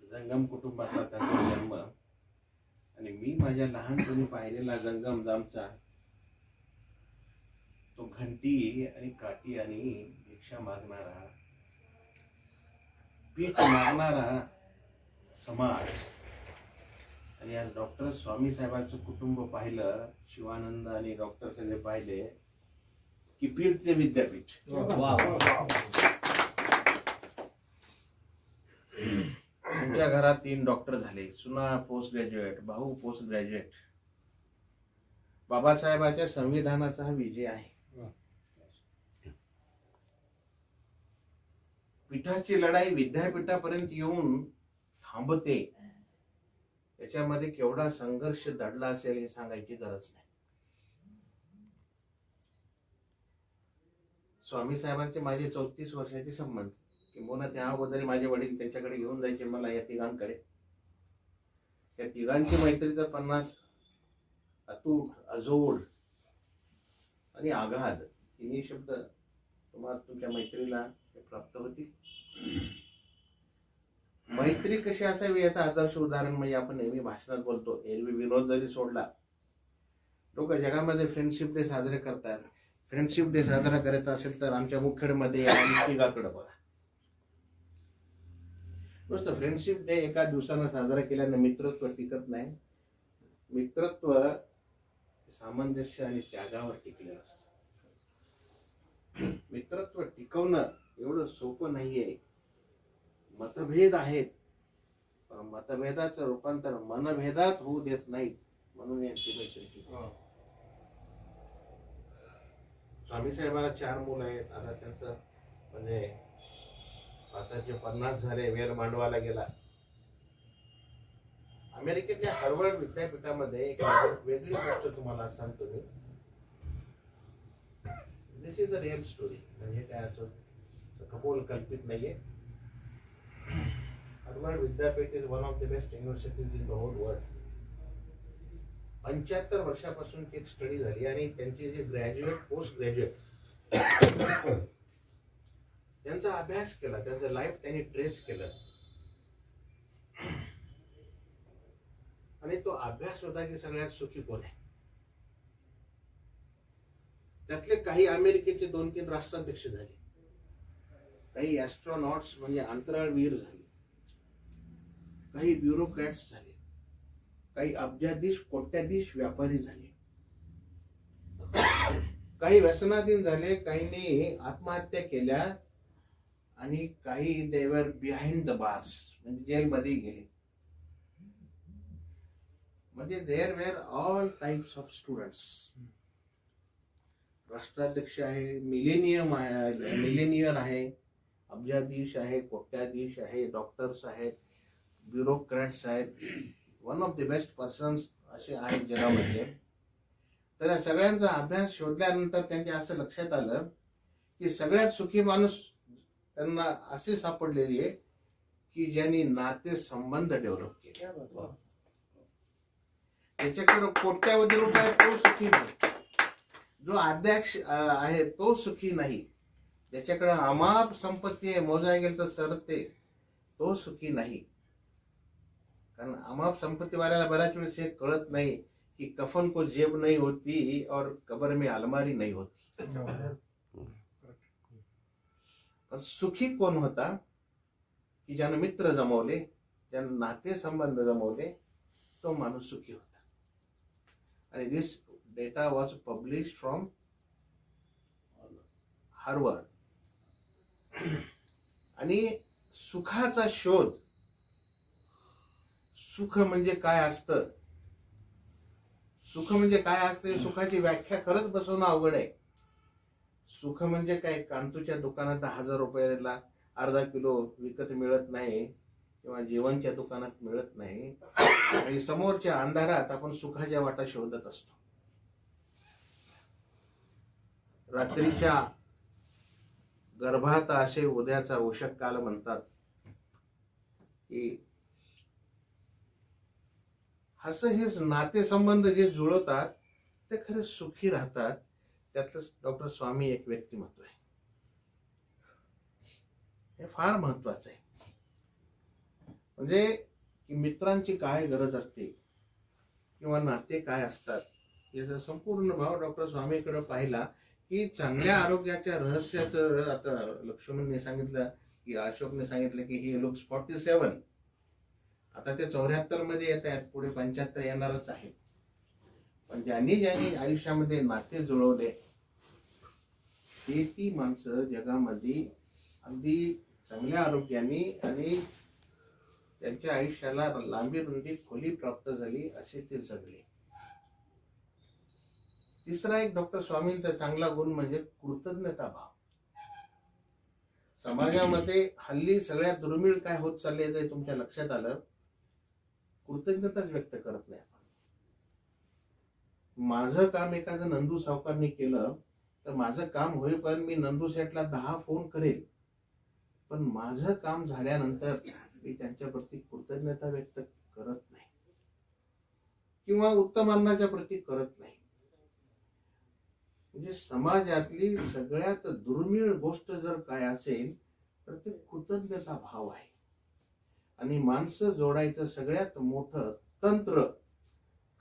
Speaker 7: जंगम कुटुंबातला त्याचा जन्म आणि मी माझ्या लहानपणी पाहिलेला जंगम जामचा तो घंटी आणि काठी आणि भिक्षा मागणारा, पीठ मागणारा समाज, आणि आज डॉक्टर स्वामी साहेबांचं कुटुंब पाहिलं, शिवानंद आणि डॉक्टर सगळे पाहिले की पीठ ते विद्यापीठ. तुमच्या घरात 3 डॉक्टर झाले, सुना पोस्ट ग्रॅज्युएट, भाऊ पोस्ट ग्रॅज्युएट. बाबासाहेबांच्या संविधानाचा हा विजय आहे. पीठाची लढाई विद्यापीठापर्यंत येऊन थांबते, त्याच्यामध्ये केवढा संघर्ष दडला असेल हे सांगायची गरज नाही. स्वामी साहेबांचे माझे 34 वर्षाचे संबंध, किंबहुना त्या अगोदर माझे वडील त्यांच्याकडे घेऊन जायचे मला, या तिघांकडे. या तिघांची मैत्रीचा 50 अतूट, अजोड आणि आघात, तिन्ही शब्द तुम्हाला तुमच्या मैत्रीला प्राप्त होतील. मैत्री कशी असावी याचं आदर्श उदाहरण म्हणजे आपण नेहमी भाषणात बोलतो, एरवी विनोद जरी सोडला, लोक जगामध्ये फ्रेंडशिप डे साजरे करतात. फ्रेंडशिप डे साजरा करायचा असेल तर आमच्या मुखेडमध्ये तिघाकडे बघा. नुसतं फ्रेंडशिप डे एका दिवसानं साजरा केल्याने मित्रत्व टिकत नाही. मित्रत्व सामंजस्य आणि त्यागावर टिकलेलं असतं. मित्रत्व टिकवणं एवढं सोपं नाहीये. मतभेद आहेत, पण मतभेदाचं रूपांतर मनभेदात होऊ देत नाहीत, म्हणून यांची मैत्री टिकते. स्वामी साहेबांना 4 मुलं आहेत. आता त्यांचं म्हणजे आताचे 50 झाले, वेळ मांडवायला गेला. अमेरिकेतल्या हार्वर्ड विद्यापीठामध्ये एक वेगळी गोष्ट तुम्हाला सांगतो मी. This is the real story. म्हणजे काय असं कपोल कल्पित नाहीये. हार्वर्ड विद्यापीठ is one of the best universities in the whole world. 75 वर्षापासून एक स्टडी झाली आणि त्यांचे जे ग्रॅज्युएट पोस्ट ग्रॅज्युएट त्यांचा अभ्यास केला, त्यांचं लाईफ त्यांनी ट्रेस केलं आणि तो अभ्यास होता की सगळ्यात सुखी कोण आहे. त्यातले काही अमेरिकेचे 2-3 राष्ट्राध्यक्ष झाले, काही ॲस्ट्रॉनॉट्स म्हणजे अंतराळवीर झाले, काही ब्युरोक्रॅट्स झाले, काही अब्जाधीश कोट्याधीश व्यापारी झाले, काही व्यसनाधीन झाले, काहींनी आत्महत्या केल्या आणि काही देवर बिहाइंड द बार्स म्हणजे जेलमध्ये गेले. म्हणजे there were all types of students. राष्ट्राध्यक्ष आहे, मिलेनियर आहे, अब्जाधीश आहे, कोट्याधीश आहे, डॉक्टर्स आहेत, ब्युरोक्रॅट्स आहेत, one of the best persons असे आहेत जगामध्ये. तर या सगळ्यांचा अभ्यास शोधल्यानंतर त्यांच्या असं लक्षात आलं की सगळ्यात सुखी माणूस त्यांना असे सापडलेली आहे की ज्यांनी नाते संबंध डेव्हलप केले. त्याच्याकडे कोट्यावधी रुपये तो सुखी नाही, जो अध्यक्ष आहे तो सुखी नाही, ज्याच्याकडे अमाप संपत्ती आहे मोजाय गेल तर सरते तो सुखी नाही. कारण अमाप संपत्ती वाल्याला बऱ्याच वेळेस हे कळत नाही कि कफन को जेब नहीं होती और कब्र में अलमारी नहीं होती. पण सुखी कोण होता की ज्यानं मित्र जमवले, ज्यानं नाते संबंध जमवले, तो माणूस सुखी होता. आणि this data was published from Harvard. आणि सुखाचा शोध, सुख म्हणजे काय असतं, सुख म्हणजे काय असतं, सुखाची व्याख्या खरंच बसवणं अवघड आहे. सुख म्हणजे काय, कांतूच्या दुकानात 1000 रुपयाला अर्धा किलो विकत मिळत नाही किंवा जेवणच्या दुकानात मिळत नाही आणि समोरच्या अंधारात आपण सुखाच्या वाटा शोधत असतो. रात्रीच्या गर्भात असे उद्याचा उषक काल म्हणतात की असं हे नातेसंबंध जे जुळवतात ते खरे सुखी राहतात. त्यातलं डॉक्टर स्वामी एक व्यक्तिमत्व आहे, हे फार महत्वाचं आहे. म्हणजे की मित्रांची काय गरज असते किंवा नाते काय असतात याचा संपूर्ण भाव डॉक्टर स्वामीकडे पाहिला की चांगल्या आरोग्याच्या रहस्याचं. आता लक्ष्मणने सांगितलं की अशोकने सांगितलं की ही लुक्स 47, आता ते 74 मध्ये येत आहेत, पुढे 75 येणारच आहे. पण ज्यांनी आयुष्यामध्ये नाते जुळवले ती माणसं जगामध्ये अगदी चांगल्या आरोग्याने आणि त्यांच्या आयुष्याला लांबी रुंदी खोली प्राप्त झाली असे ते जगले. तिसरा एक डॉक्टर स्वामींचा चांगला गुण म्हणजे कृतज्ञता भाव. समाजामध्ये हल्ली सगळ्यात दुर्मिळ काय होत चालले ते तुमच्या लक्षात आलं, कृतज्ञताच व्यक्त करत नाही. माझं काम एखादं नंदू सावकारने केलं तर माझं काम होईपर्यंत मी नंदू सेठला 10 फोन करेल, पण माझं काम झाल्यानंतर मी त्यांच्याप्रती कृतज्ञता व्यक्त करत नाही किंवा उत्तम अन्नाच्या प्रती करत नाही. म्हणजे समाजातली सगळ्यात दुर्मिळ गोष्ट जर काय असेल तर ते कृतज्ञता भाव आहे. आणि माणसं जोडायचं सगळ्यात मोठं तंत्र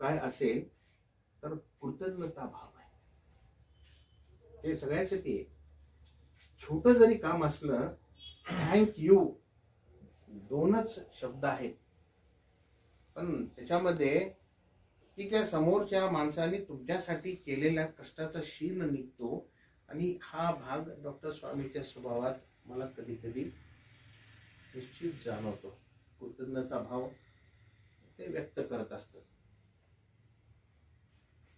Speaker 7: काय असेल तर कृतज्ञता भाव आहे. हे सगळ्यासाठी आहे. छोटं जरी काम असलं, थँक यू 2च शब्द आहेत, पण त्याच्यामध्ये की त्या समोरच्या माणसाने तुमच्यासाठी केलेल्या कष्टाचा शीन निघतो. आणि हा भाग डॉक्टर स्वामीच्या स्वभावात मला कधी कधी निश्चित जाणवतो. कृतज्ञता भाव ते व्यक्त करत असतात.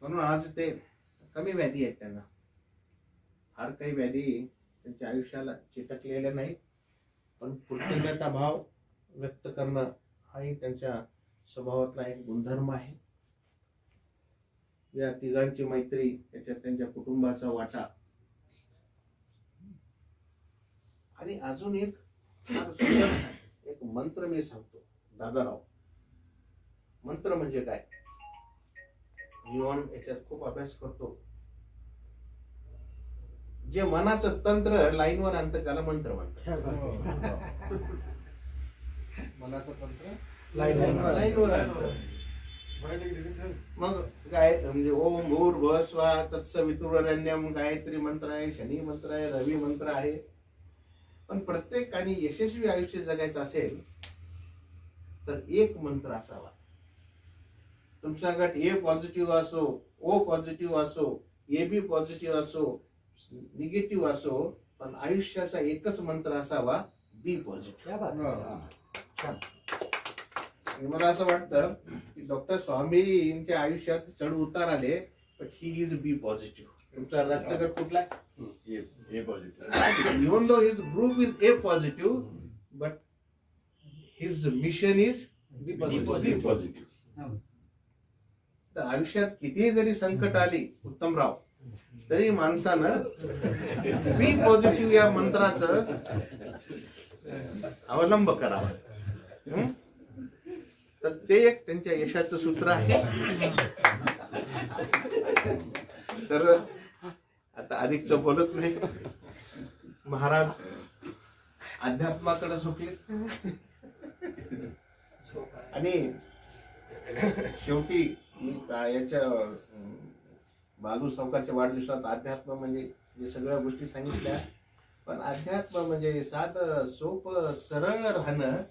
Speaker 7: म्हणून आज ते कमी व्याधी आहेत, त्यांना फार काही व्याधी त्यांच्या आयुष्याला चिटकलेल्या नाहीत, पण कृतज्ञता भाव व्यक्त करणं हाही त्यांच्या स्वभावातला एक गुणधर्म आहे. या तिघांची मैत्री, त्याच्यात त्यांच्या कुटुंबाचा वाटा आणि अजून एक फार सुंदर एक मंत्र मी सांगतो दादाराव. मंत्र म्हणजे काय? जीवन याच्यात खूप अभ्यास करतो. जे मनाचं तंत्र लाईनवर आणतं त्याला मंत्र म्हणतात.
Speaker 3: मनाचं तंत्र
Speaker 7: लाईनवर आणतं. मग काय म्हणजे ओम भूर्भुवः स्वः तत्सवितुर्वरेण्यम गायत्री मंत्र आहे, शनी मंत्र आहे, रवी मंत्र आहे. पण प्रत्येकाने यशस्वी आयुष्य जगायचं असेल तर एक मंत्र असावा. तुमचा गट ए पॉझिटिव्ह असो, ओ पॉझिटिव्ह असो, ए बी पॉझिटिव्ह असो, निगेटिव्ह असो, पण आयुष्याचा एकच मंत्र असावा, बी पॉझिटिव्ह. मला असं वाटतं की डॉक्टर स्वामींच्या आयुष्यात चढ उतार आले, पण ही इज बी पॉझिटिव्ह. तुमचा राजचा गट कुठला?
Speaker 6: A positive.
Speaker 7: Even though his group is A positive, but his mission is B positive. तर आयुष्यात कितीही जरी संकट आली उत्तमराव, तरी माणसानं बी पॉझिटिव्ह या मंत्राचं अवलंब करावा. तर ते एक त्यांच्या यशाचं सूत्र आहे. तर आता अधिकच बोलत नाही. महाराज अध्यात्माकडे झुकले आणि शेवटी याच्या बालू सावकारच्या वाढदिवसात अध्यात्म म्हणजे जे सगळ्या गोष्टी सांगितल्या, पण अध्यात्म म्हणजे साधं सोपं सरळ राहणं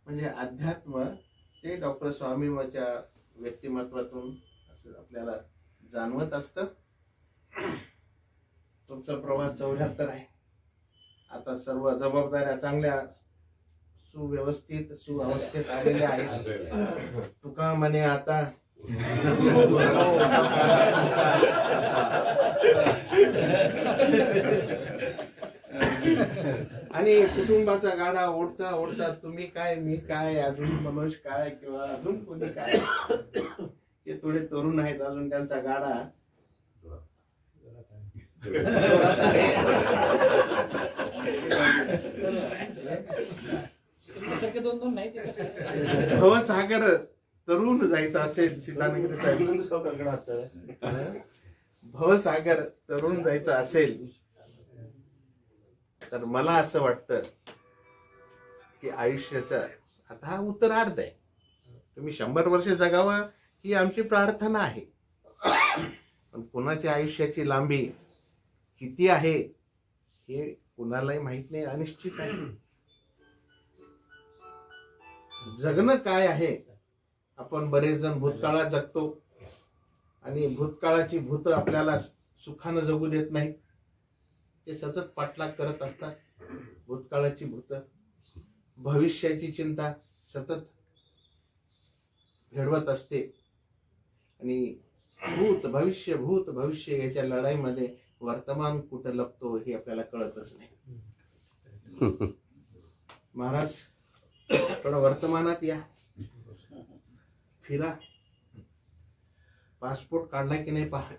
Speaker 7: म्हणजे अध्यात्म. ते डॉक्टर स्वामींच्या व्यक्तिमत्वातून असं आपल्याला जाणवत असतं. तुमचा प्रवास 74 आहे. आता सर्व जबाबदाऱ्या चांगल्या सुव्यवस्थित सुअवस्थेत आलेल्या आहेत. तुका म्हणे आता आणि कुटुंबाचा गाडा ओढता ओढता तुम्ही काय, मी काय, अजून मनोज काय, किंवा अजून कोणी काय, ते थोडे तरुण आहेत अजून, त्यांचा गाडा भवसागर तरुण जायचं असेल, सीतानगरी साहेब, भवसागर तरुण जायचं असेल तर मला असं वाटतं की आयुष्याचा आता हा उत्तरार्ध आहे. तुम्ही 100 वर्ष जगावं ही आमची प्रार्थना आहे. पण कुणाच्या आयुष्याची लांबी किती आहे हे कुणालाही माहित नाही, अनिश्चित आहे. जगणं काय आहे? आपण बरेच जण भूतकाळात जगतो आणि भूतकाळाची भूत आपल्याला सुखानं जगू देत नाही. ते सतत पाठलाग करत असतात. भूतकाळाची भूत, भविष्याची चिंता सतत घडवत असते. आणि भूत भविष्य याच्या लढाईमध्ये वर्तमान कुठं लपतो हे आपल्याला कळतच नाही. महाराज थोडं वर्तमानात या, फिरा, पासपोर्ट काढला की नाही पहा,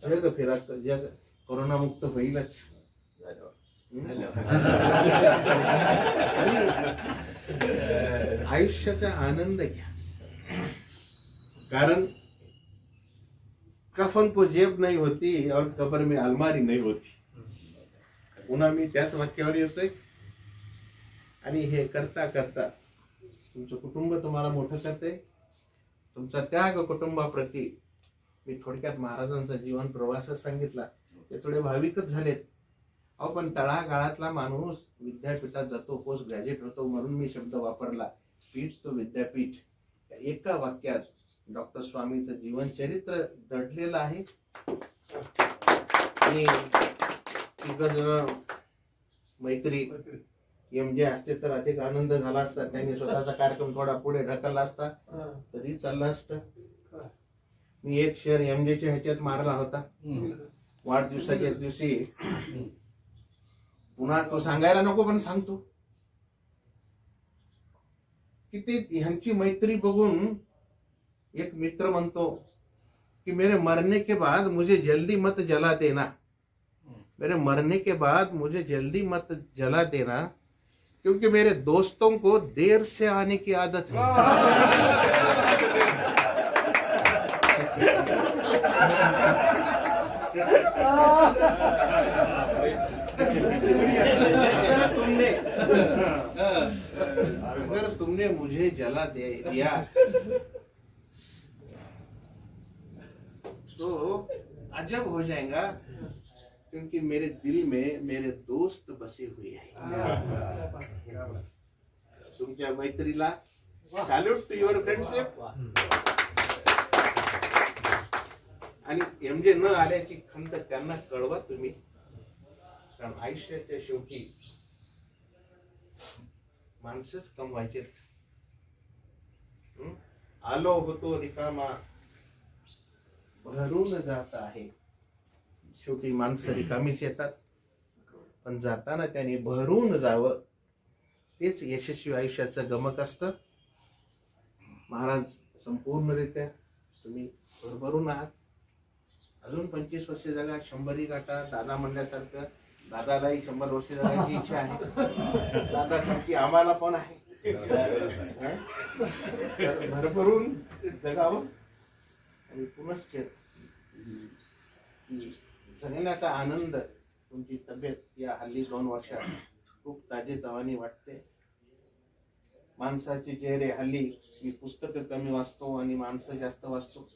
Speaker 7: जग फिरा. जग कोरोनामुक्त होईलच. आणि आयुष्याचा आनंद घ्या. कारण कफन को जेब नहीं होती और कब्र में अलमारी नहीं होती. पुन्हा मी त्याच वाक्यावर येतोय. आणि हे करता करता तुमचं कुटुंब तुम्हाला मोठं करते. तुमचा त्याग कुटुंबाप्रती. मी थोडक्यात महाराजांचा जीवन प्रवास सांगितला. ते थोडे भाविकच झालेत. अहो पण तळागाळातला माणूस विद्यापीठात जातो, पोस्ट ग्रॅज्युएट होतो, म्हणून मी शब्द वापरला, पीठ तो विद्यापीठ. एका वाक्यात डॉक्टर स्वामींचं जीवन चरित्र दडलेलं आहे. आणि मैत्री एमजे असते तर अधिक आनंद झाला असता. त्यांनी स्वतःचा कार्यक्रम थोडा पुढे ढकलला असता तरी चालला असतं. मी एक शेअर एमजेच्या ह्याच्यात मारला होता वाढदिवसाच्या दिवशी. पुन्हा तो सांगायला नको पण सांगतो की ते ह्यांची मैत्री बघून एक मित्र म्हणतो की मेरे मरने के बाद मुझे जल्दी मत जला देना, मेरे मरने के बाद मुझे जल्दी मत जला देना, क्योंकि मेरे दोस्तों को देर से आने की आदत है। अगर तुमने मुझे जला दिया तो अजब हो जाएगा, क्योंकि मेरे दिल में मेरे दोस्त बसे हुए हैं। तुमच्या मैत्रीला सॅल्यूट टू युअर फ्रेंडशिप। आणि एमजे न आल्याची खंत त्यांना कळवा तुम्ही, कारण आयुष्याच्या शेवटी माणसंच कमवायचे। आलो होतो रिकामा भरून जात आहे, शेवटी माणसं रिकामीच येतात, पण जाताना त्यांनी भरून जावं, तेच यशस्वी आयुष्याचं गमक असतं। महाराज संपूर्णरित्या तुम्ही भरभरून आहात, अजून 25 वर्ष जगा, 100 गाठा। दादा म्हणल्यासारखं दादालाही 100 वर्ष जगायची इच्छा आहे, दादासारखी आम्हाला पण आहे। भरभरून जगावं आणि पुनश्च जगण्याचा आनंद। तुमची तब्येत या हल्ली 2 वर्षात खूप ताजेतवानी वाटते। माणसाचे चेहरे हल्ली मी पुस्तकं कमी वाचतो आणि माणसं जास्त वाचतो।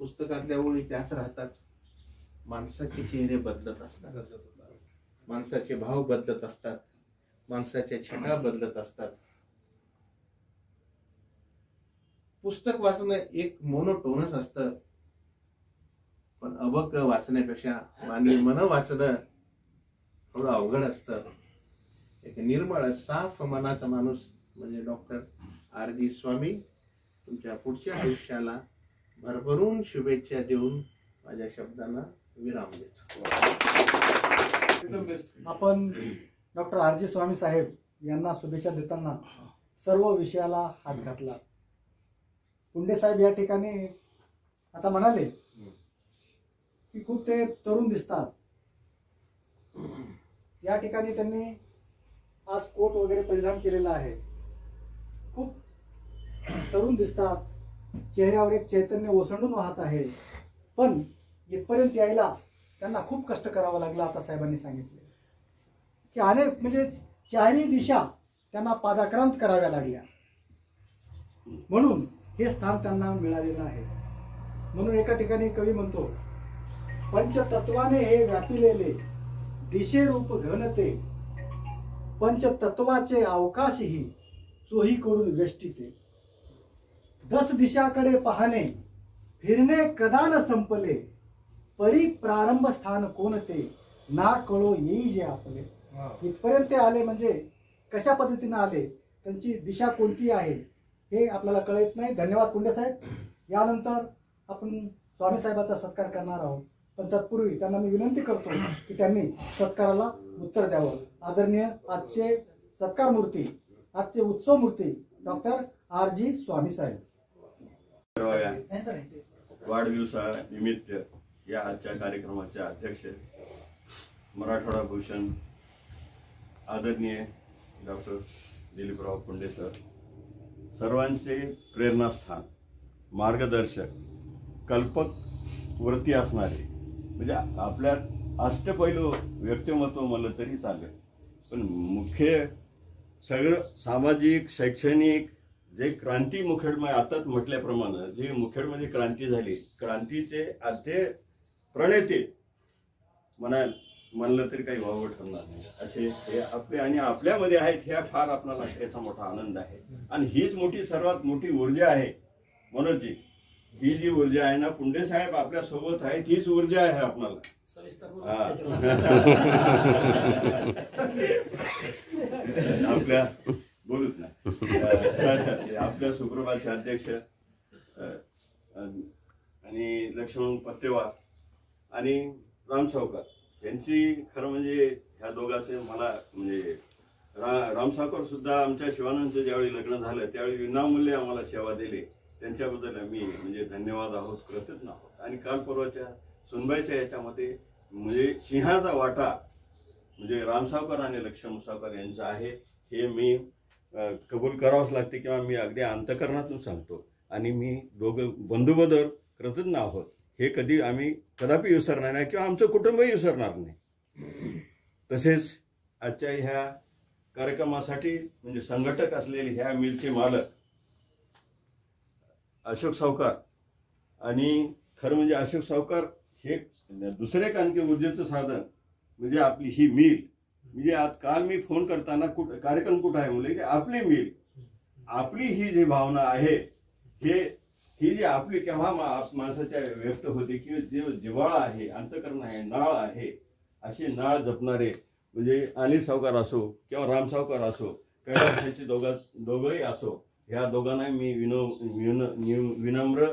Speaker 7: पुस्तकातल्या ओळी त्याच राहतात, माणसाचे चेहरे बदलत असतात, माणसाचे भाव बदलत असतात, माणसाच्या छटा बदलत असतात। पुस्तक वाचणं एक मोनोटोनच असतं, पण अबक वाचण्यापेक्षा मानवी मन वाचणं थोडं अवघड असतं। एक निर्मळ साफ मनाचा माणूस म्हणजे डॉक्टर RG स्वामी तुमच्या पुढच्या आयुष्याला भरभरून शुभेच्छा देऊन माझ्या शब्दांना विराम देतो।
Speaker 1: आपण डॉक्टर RG स्वामी साहेब यांना शुभेच्छा देताना सर्व विषयाला हात घातला। पुंडे साहेब या ठिकाणी आता म्हणाले की खूप ते तरुण दिसतात, या ठिकाणी त्यांनी आज कोट वगैरे परिधान केलेला आहे, खूप तरुण दिसतात, चेहऱ्यावर एक चैतन्य ओसंडून वाहत आहे, पण इथपर्यंत यायला त्यांना खूप कष्ट करावं लागलं। आता साहेबांनी सांगितले की अनेक म्हणजे 4 दिशा त्यांना पादाक्रांत कराव्या लागल्या, म्हणून हे स्थान त्यांना मिळालेलं आहे। म्हणून एका ठिकाणी कवी म्हणतो, पंचतत्वाने हे व्यापिलेले दिशे रूप घनते, पंचतत्वाचे अवकाशही चोहीकडून वेष्टिते। 10 दिशाकडे पाहणे फिरणे कदा न संपले, परी प्रारंभ स्थान कोणते ना कळो येई जे आपले। इथपर्यंत ते आले म्हणजे कशा पद्धतीने आले, त्यांची दिशा कोणती आहे हे आपल्याला कळत नाही। धन्यवाद पुंडे साहेब। यानंतर आपण स्वामी साहेबाचा सत्कार करणार आहोत, पण तत्पूर्वी त्यांना मी विनंती करतो की त्यांनी सत्काराला उत्तर द्यावं। आदरणीय आजचे सत्कार मूर्ती, आजचे उत्सव मूर्ती डॉक्टर RG स्वामी साहेब।
Speaker 11: वाढदिवसानिमित्त या आजच्या कार्यक्रमाचे अध्यक्ष मराठवाडा भूषण आदरणीय डॉक्टर दिलीपराव पुंडे सर, सर्वांचे प्रेरणास्थान, मार्गदर्शक, कल्पक वृत्ती असणारे, म्हणजे आपल्या अष्टपैलू व्यक्तिमत्व म्हणलं तरी चालेल, पण मुख्य सगळं सामाजिक शैक्षणिक जे क्रांती मुखेडमध्ये आताच म्हटल्याप्रमाणे जे मुखेडमध्ये क्रांती झाली, क्रांतीचे आद्य प्रणेते म्हणलं तरी काही वावगं ठरणार नाही, असे हे आपले आणि आपल्यामध्ये आहेत। ह्या फार आपल्याला याचा मोठा आनंद आहे आणि हीच मोठी सर्वात मोठी ऊर्जा आहे मनोजजी। ही जी ऊर्जा आहे ना, पुंडे साहेब आपल्या सोबत आहेत, हीच ऊर्जा आहे आपल्याला। आपल्या बोलूच नाही आपल्या सुप्रभातचे अध्यक्ष आणि लक्ष्मण पत्तेवार आणि राम सावकार यांची खरं म्हणजे ह्या दोघांचे मला म्हणजे राम सावकार सुद्धा आमच्या शिवानंदचं ज्यावेळी लग्न झालं त्यावेळी विनामूल्य आम्हाला सेवा दिली, त्यांच्याबद्दल आम्ही म्हणजे धन्यवाद आहोत, कृतज्ञ आहोत। आणि काल परवाच्या सुनबाईच्या याच्यामध्ये म्हणजे सिंहाचा वाटा म्हणजे राम सावकार आणि लक्ष्मण सावकार यांचा आहे, हे मी कबूल करावंच लागते किंवा मी अगदी अंतकरणातून सांगतो. आणि मी दोघं बंधुबदर कृतज्ञ आहोत, हे कधी आम्ही कदापि विसरणार नाही किंवा आमचं कुटुंबही विसरणार नाही. तसेच आजच्या ह्या कार्यक्रमासाठी म्हणजे संघटक असलेले ह्या मिलचे मालक अशोक सावकार, आणि खरं म्हणजे अशोक सावकार हे दुसरे आणखी ऊर्जेचं साधन म्हणजे आपली ही मिल. म्हणजे आज काल मी फोन करताना कार्यक्रम कुठं आहे म्हणजे की आपली मिल, आपली ही जी भावना आहे, ही जी आपली केव्हा माणसाच्या व्यक्त होते की जे जिव्हाळा आहे, अंतकरण आहे, नाळ आहे, अशी नाळ जपणारे म्हणजे अनिल सावकार असो किंवा राम सावकार असो, कैलासाचे दोघंही असो, ह्या दोघांना मी विनम्र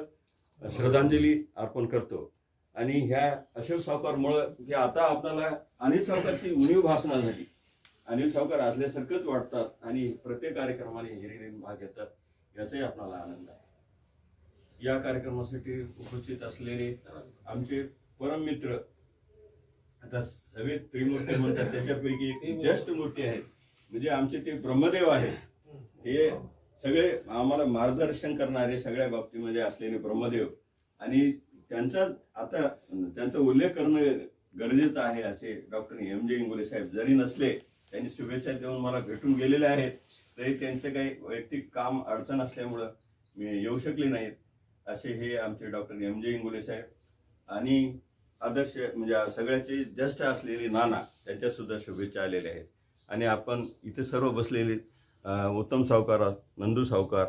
Speaker 11: श्रद्धांजली अर्पण करतो. आणि ह्या अशोक सावकारमुळं की आता आपल्याला अनिल सावकारची उणीव भासणार झाली. अनिल सावकार असल्यासारखंच वाटतात आणि प्रत्येक कार्यक्रमाने हिरिरीने भाग घेतात, याचाही आपल्याला आनंद आहे. या कार्यक्रमासाठी उपस्थित असलेले आमचे परम मित्र, आता सगळे त्रिमूर्ती म्हणतात त्याच्यापैकी एक ज्येष्ठ मूर्ती आहेत म्हणजे आमचे ते ब्रह्मदेव आहेत. हे सगळे आम्हाला मार्गदर्शन करणारे सगळ्या बाबतीमध्ये असलेले ब्रह्मदेव, आणि त्यांचा उल्लेख करणं गरजेचं आहे. असे डॉक्टर एम.जे. इंगोले साहेब जरी नसले, त्यांनी शुभेच्छा देऊन मला भेटून गेलेले आहेत, तरी त्यांचं काही वैयक्तिक काम अडचण असल्यामुळं मी येऊ शकले नाहीत. असे हे आमचे डॉक्टर एम.जे. इंगोले साहेब आणि आदर्श म्हणजे सगळ्याचे ज्येष्ठ असलेले नाना, त्यांच्या सुद्धा शुभेच्छा आलेल्या आहेत. आणि आपण इथे सर्व बसलेले उत्तम सावकार, नंदू सावकार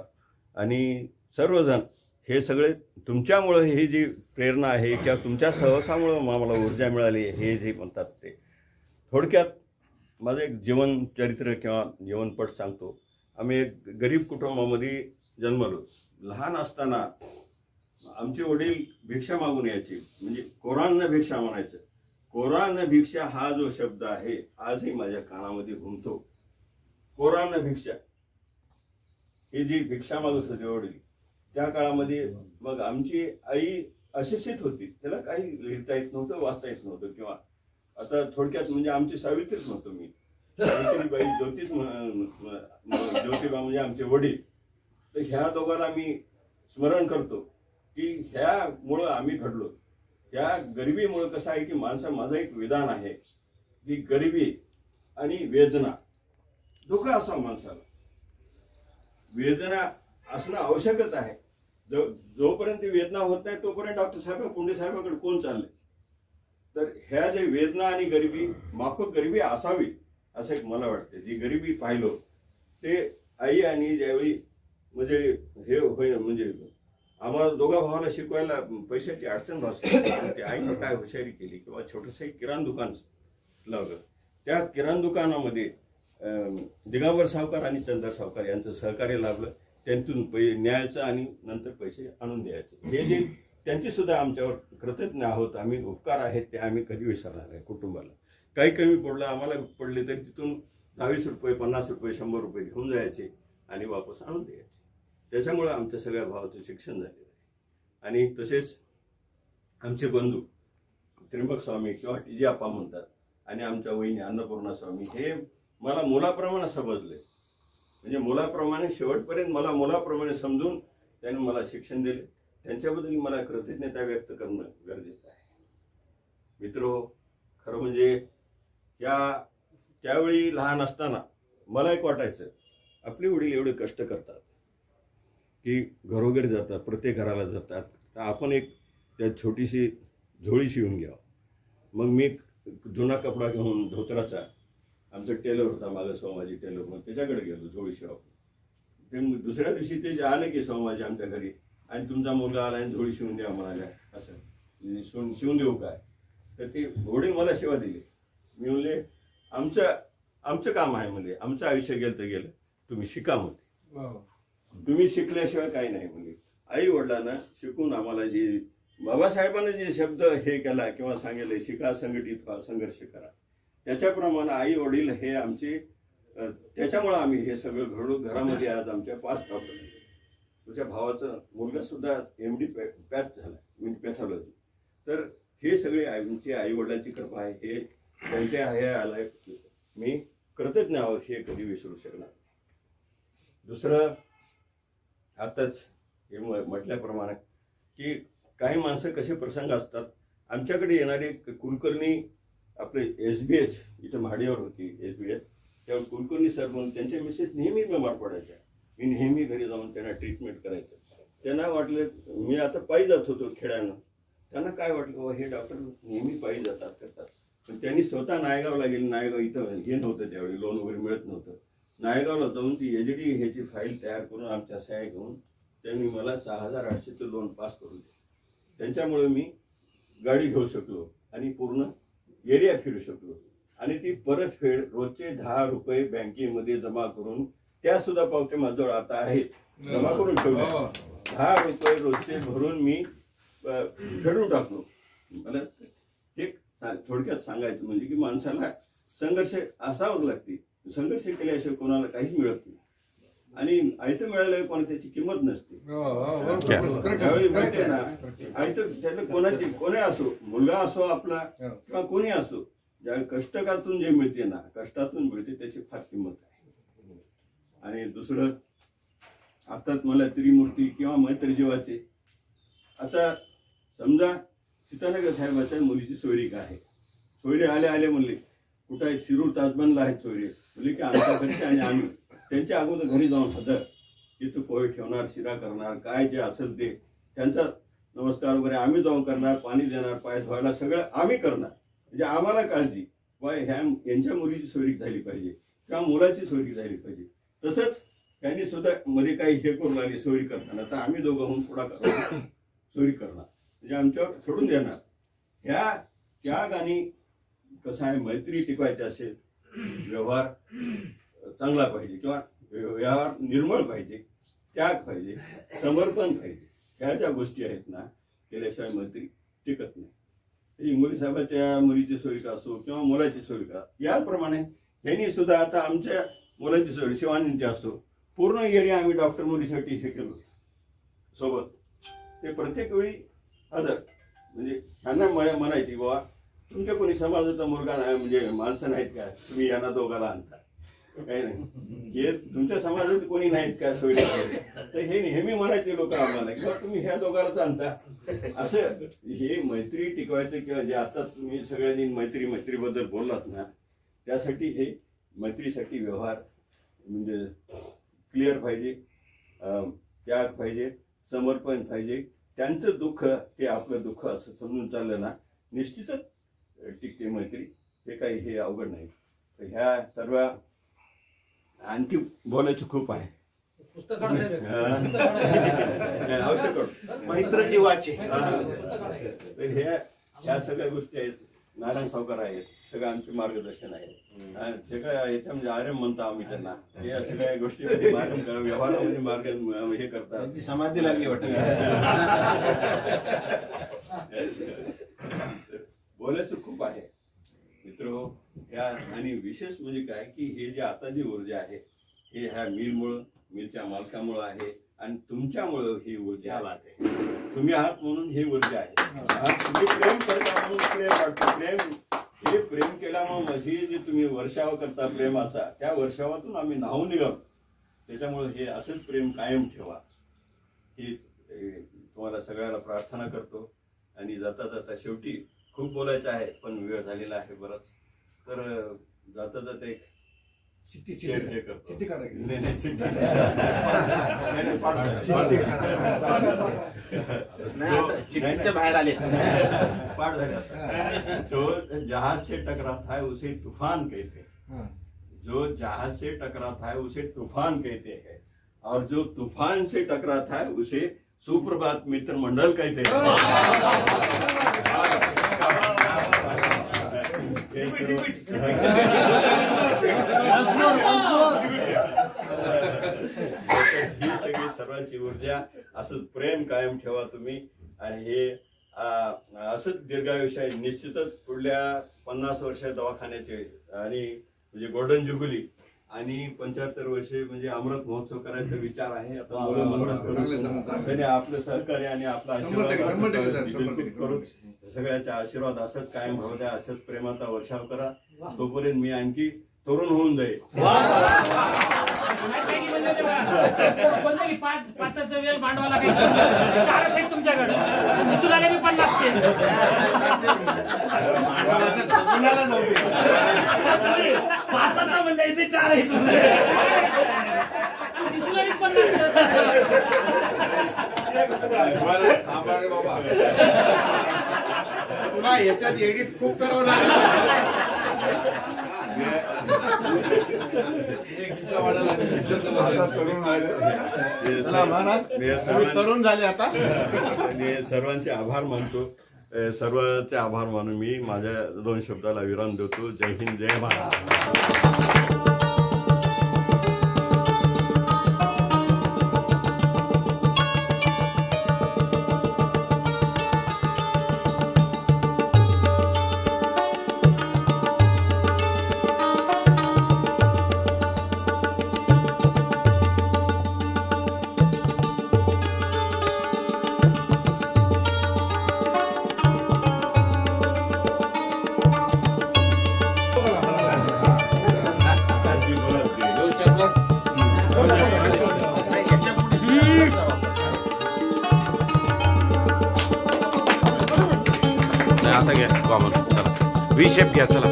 Speaker 11: आणि सर्वजण, हे सगळे तुमच्यामुळं ही जी प्रेरणा आहे किंवा तुमच्या सहवासामुळं आम्हाला ऊर्जा मिळाली, हे जे म्हणतात ते. थोडक्यात माझं एक जीवन चरित्र किंवा जीवनपट सांगतो. आम्ही एक गरीब कुटुंबामध्ये जन्मलो. लहान असताना आमचे वडील भिक्षा मागून यायचे, म्हणजे कोरान्न भिक्षा म्हणायचं. कोरान्न भिक्षा हा जो शब्द आहे आजही माझ्या कानामध्ये घुमतो. कोरान्न भिक्षा, हे जी भिक्षा मागत होते वडील त्या काळामध्ये. मग आमची आई अशिक्षित होती, त्याला काही लिहिता येत नव्हतं, वाचता येत नव्हतं. किंवा आता थोडक्यात म्हणजे आमची सावित्रीच नव्हतो मी, सावित्रीबाई ज्योतिबा म्हणजे आमचे वडील. तर ह्या दोघांना मी स्मरण करतो की ह्यामुळं आम्ही घडलो. ह्या गरिबीमुळं कसं आहे की माझं एक विधान आहे की गरिबी आणि वेदना दुःख असा माणसाला, वेदना असणं आवश्यकच आहे. जोपर्यंत वेदना होत नाही तोपर्यंत डॉक्टर साहेब पुंडे साहेबांकडे कोण चालले. तर ह्या जे वेदना आणि गरिबी, माफक गरिबी असावी असं एक मला वाटतं. जी गरिबी पाहिलो ते आई, आणि ज्यावेळी म्हणजे हे होय म्हणजे आम्हाला दोघा भावाला शिकवायला पैशाची अडचण भासली, ते आईने काय हुशारी केली किंवा छोटंसं एक किराणा दुकान लावलं. त्या किराणा दुकानामध्ये दिगंबर सावकार आणि चंदर सावकार यांचं सहकार्य लाभलं. त्यांतून न्यायचं आणि नंतर पैसे आणून द्यायचे. हे जे त्यांची सुद्धा आमच्यावर कृतज्ञ आहोत आम्ही, उपकार आहेत ते आम्ही कधी विसरणार नाही. कुटुंबाला काही कमी पडलं, आम्हाला पडले तरी तिथून 20 रुपये, 50 रुपये, 100 रुपये घेऊन जायचे आणि वापस आणून द्यायचे. त्याच्यामुळे आमच्या सगळ्या भावाचं शिक्षण झालेलं आहे. आणि तसेच आमचे बंधू त्र्यंबक स्वामी किंवा टीजी आप्पा म्हणतात, आणि आमच्या वहिनी अन्नपूर्णा स्वामी, हे मला मुलाप्रमाणे समजले. म्हणजे मुलाप्रमाणे शेवटपर्यंत मला मुलाप्रमाणे समजून त्यांनी मला शिक्षण दिले. त्यांच्याबद्दल मला कृतज्ञता व्यक्त करणं गरजेचं आहे. मित्रो, खरं म्हणजे त्यावेळी लहान असताना मला एक वाटायचं आपले वडील एवढे कष्ट करतात की घरोघरी जातात, प्रत्येक घराला जातात, तर आपण एक त्या छोटीशी झोळी शिवून घ्यावं. मग मी जुना कपडा घेऊन धोतराचा, आमचा टेलर होता मागं सोमाजी टेलर, मग त्याच्याकडे गेलो झोळी शिवा. ते दुसऱ्या दिवशी ते जे आले की सोमाजी आमच्या घरी, आणि तुमचा मुलगा आला आणि झोळी शिवून द्या म्हणाल्या. असं शिवून देऊ काय, तर ते वडील मला शिवा दिले. मी म्हणले आमचं काम आहे, म्हणजे आमचं आयुष्य गेलं तर गेलं, तुम्ही शिका म्हणते. तुम्ही शिकल्याशिवाय काही नाही म्हणजे. आई वडिलांना शिकून आम्हाला जे बाबासाहेबांना जे शब्द हे केला किंवा सांगितले, शिका, संघटित व्हा, संघर्ष करा, त्याच्याप्रमाणे आई वडील हे आमचे, त्याच्यामुळे आम्ही हे सगळं घडू. घरामध्ये आज आमच्या 5 डॉक्टर आहेत. तुझ्या भावाचा मुलगा सुद्धा MD पॅथ झाला, म्हणजे पॅथॉलॉजी. तर हे सगळे आमच्या आई वडिलांची कृपा आहे. हे त्यांच्या हे आलाय मी कृतज्ञ आहोत, हे कधी विसरू शकणार. दुसरं, आताच हे म्हटल्याप्रमाणे की काही माणसं कसे प्रसंग असतात. आमच्याकडे येणारे कुलकर्णी आपले SBH इथं म्हाडीवर होती SBH, त्यावर कुलकर्णी सर म्हणून त्यांच्या मिसेस नेहमी बिमार पडायच्या. मी नेहमी घरी जाऊन त्यांना ट्रीटमेंट करायचं. त्यांना वाटलं, मी आता पायी जात होतो खेड्यानं, त्यांना काय वाटलं हे डॉक्टर नेहमी पायी जातात करतात. पण त्यांनी स्वतः नायगावला गेले. नायगाव इथं हे नव्हतं, त्यावेळी लोन वगैरे मिळत नव्हतं. नायगावला जाऊन ती HD ह्याची फाईल तयार करून आमच्या सह्या घेऊन त्यांनी मला 6,800चं लोन पास करून दिलं. त्यांच्यामुळे मी गाडी घेऊ शकलो आणि पूर्ण एरिया फिरू शकलो. आणि ती परतफेड रोजचे 10 रुपये बँकेमध्ये जमा करून, त्या सुद्धा पावत्या माझ्याजवळ आता आहेत, जमा करून ठेवल्या. 10 रुपये रोजचे भरून मी फेडून टाकलो. मला ते थोडक्यात सांगायचं म्हणजे की माणसाला संघर्ष असावंच लागते. संघर्ष केल्याशिवाय कोणाला काहीच मिळत नाही. आणि आयतं मिळालं कोणा त्याची किंमत नसते. त्यावेळी माहिती ना, आयतं त्याला कोणी असो, मुलगा असो आपला किंवा कोणी असो, ज्या कष्टकातून जे मिळते ना, कष्टातून मिळते त्याची फार किंमत आहे. आणि दुसरं, आता मला त्रिमूर्ती किंवा मैत्री जीवाचे, आता समजा सीतानगर साहेबाच्या मुलीची सोयरीक आहे. सोयरे आले म्हणले, कुठं आहे? शिरूर ताजबनला आहेत सोयरे. म्हणले की आमच्या घरचे आणि आम्ही त्यांच्या अगोदर घरी जाऊन हजर, तिथं पोहे ठेवणार, शिरा करणार, काय जे असेल ते त्यांचा नमस्कार वगैरे आम्ही जाऊन करणार, पाणी देणार, पाय धुवायला सगळं आम्ही करणार. म्हणजे आम्हाला काळजी यांच्या मुलीची सोयरीक झाली पाहिजे किंवा मुलाची सोयरीक झाली पाहिजे. तसंच त्यांनी सुद्धा मध्ये काही हे करून आली सोयरी करताना, तर आम्ही दोघं होऊन पुढाकार सोयरी करणार, म्हणजे आमच्यावर सोडून देणार. ह्या त्याग आणि कसं आहे, मैत्री टिकवायची असेल, व्यवहार चांगला पाहिजे किंवा व्यवहार निर्मळ पाहिजे, त्याग पाहिजे, समर्पण पाहिजे. ह्या ज्या गोष्टी आहेत ना, केल्याशिवाय मैत्री टिकत नाही. इंगोले साहेबाच्या मुलीची सोयरीका असो किंवा मुलाची सोयरीका, याप्रमाणे यांनी सुद्धा आता आमच्या मुलाची सोयरी शिवानींची असो, पूर्ण एरिया आम्ही डॉक्टर मुलीसाठी हे केलो सोबत. ते प्रत्येक वेळी हजर. म्हणजे त्यांना म्हणायची, बाबा तुमच्या कोणी समाजाचा मुलगा नाही, म्हणजे माणसं नाहीत का, तुम्ही यांना दोघाला आणता, काही नाही, हे तुमच्या समाजात कोणी नाहीत का सोयरी? तर हे नेहमी म्हणायचे लोक आम्हाला, किंवा तुम्ही ह्या दोघालाच आणता. असं हे मैत्री टिकवायचं, किंवा जे आता तुम्ही सगळ्यांनी मैत्री बद्दल बोललात ना, त्यासाठी हे मैत्रीसाठी व्यवहार म्हणजे क्लिअर पाहिजे, त्याग पाहिजे, समर्पण पाहिजे. त्यांचं दुःख हे आपलं दुःख असं समजून चाललं ना, निश्चितच टिकते मैत्री. हे काही हे अवघड नाही. तर ह्या सर्व आणखी बोलायचं खूप आहे. आवश्यक
Speaker 7: मैत्र जीवाचे.
Speaker 11: तर ह्या सगळ्या गोष्टी आहेत. नारायण सावकार आहेत, सगळं आमचे मार्गदर्शन आहे. सगळ्या याच्यामध्ये आर्यम म्हणतो आम्ही त्यांना. या सगळ्या गोष्टी व्यवहारामध्ये मार्ग हे करतात.
Speaker 7: समाधी लागली वाटत.
Speaker 11: बोलायचं खूप आहे मित्र. या आणि विशेष म्हणजे काय की हे जे आता जी ऊर्जा आहे, हे ह्या मिलमुळं, मिलच्या मालकामुळं आहे, आणि तुमच्यामुळं ही ऊर्जा आहे. तुम्ही आहात म्हणून ही ऊर्जा आहे. तुम्ही प्रेम करता म्हणून प्रेम वाटतं. प्रेम हे प्रेम केल्यामुळे ही जे तुम्ही वर्षाव करता प्रेमाचा, त्या वर्षावातून आम्ही न्हावून निघालो. त्याच्यामुळे हे असंच प्रेम कायम ठेवा, ही तुम्हाला सगळ्याला प्रार्थना करतो. आणि जाता जाता शेवटी खूप बोलायचं आहे, पण वेळ झालेला आहे बरंच. तर जाता जाता एक चिठ्ठी
Speaker 7: बाहेर आले
Speaker 11: पाठ झाले. जो जहाज से टकराता है उसे तूफान कहते हैं. जो जहाज से टकराता है उसे तूफान कहते हैं, और जो तूफान से टकराता है उसे सुप्रभात मित्र मंडल कहते हैं. ही सगळी सर्वांची ऊर्जा, असंच प्रेम कायम ठेवा तुम्ही. आणि हे असंच दीर्घायुष्य आहे. निश्चितच पुढल्या 50 वर्ष दवाखान्याचे आणि म्हणजे गोल्डन जुबिली आणि 75 वर्षे म्हणजे अमृत महोत्सव करायचा विचार आहे. आता मुलं म्हणतात, त्याने आपलं सहकार्य आणि आपला आशीर्वाद करून सगळ्याचा आशीर्वाद असंच कायम राहू द्या, असंच प्रेमाचा वर्षाव करा. तोपर्यंत मी आणखी तरुण होऊन जाईल.
Speaker 5: कोणतरी पाचाचा वेळ भांडवाला काही चारच आहे तुमच्याकडे, दिसूलाला मी 50
Speaker 1: पाचाचा म्हणलं इथे 4 आहे
Speaker 5: दिसूलाला 50.
Speaker 6: बाबा
Speaker 7: तुला याच्यात एडिट खूप करावं लागेल.
Speaker 6: आता तरुण
Speaker 7: तरुण झाले आता.
Speaker 11: मी सर्वांचे आभार मानतो. सर्वांचे आभार मानून मी माझ्या 2 शब्दाला विराम देतो. जय हिंद, जय महाराष्ट्र.
Speaker 12: आता घ्या कॉमन, चला. वी शेप घ्या, चला.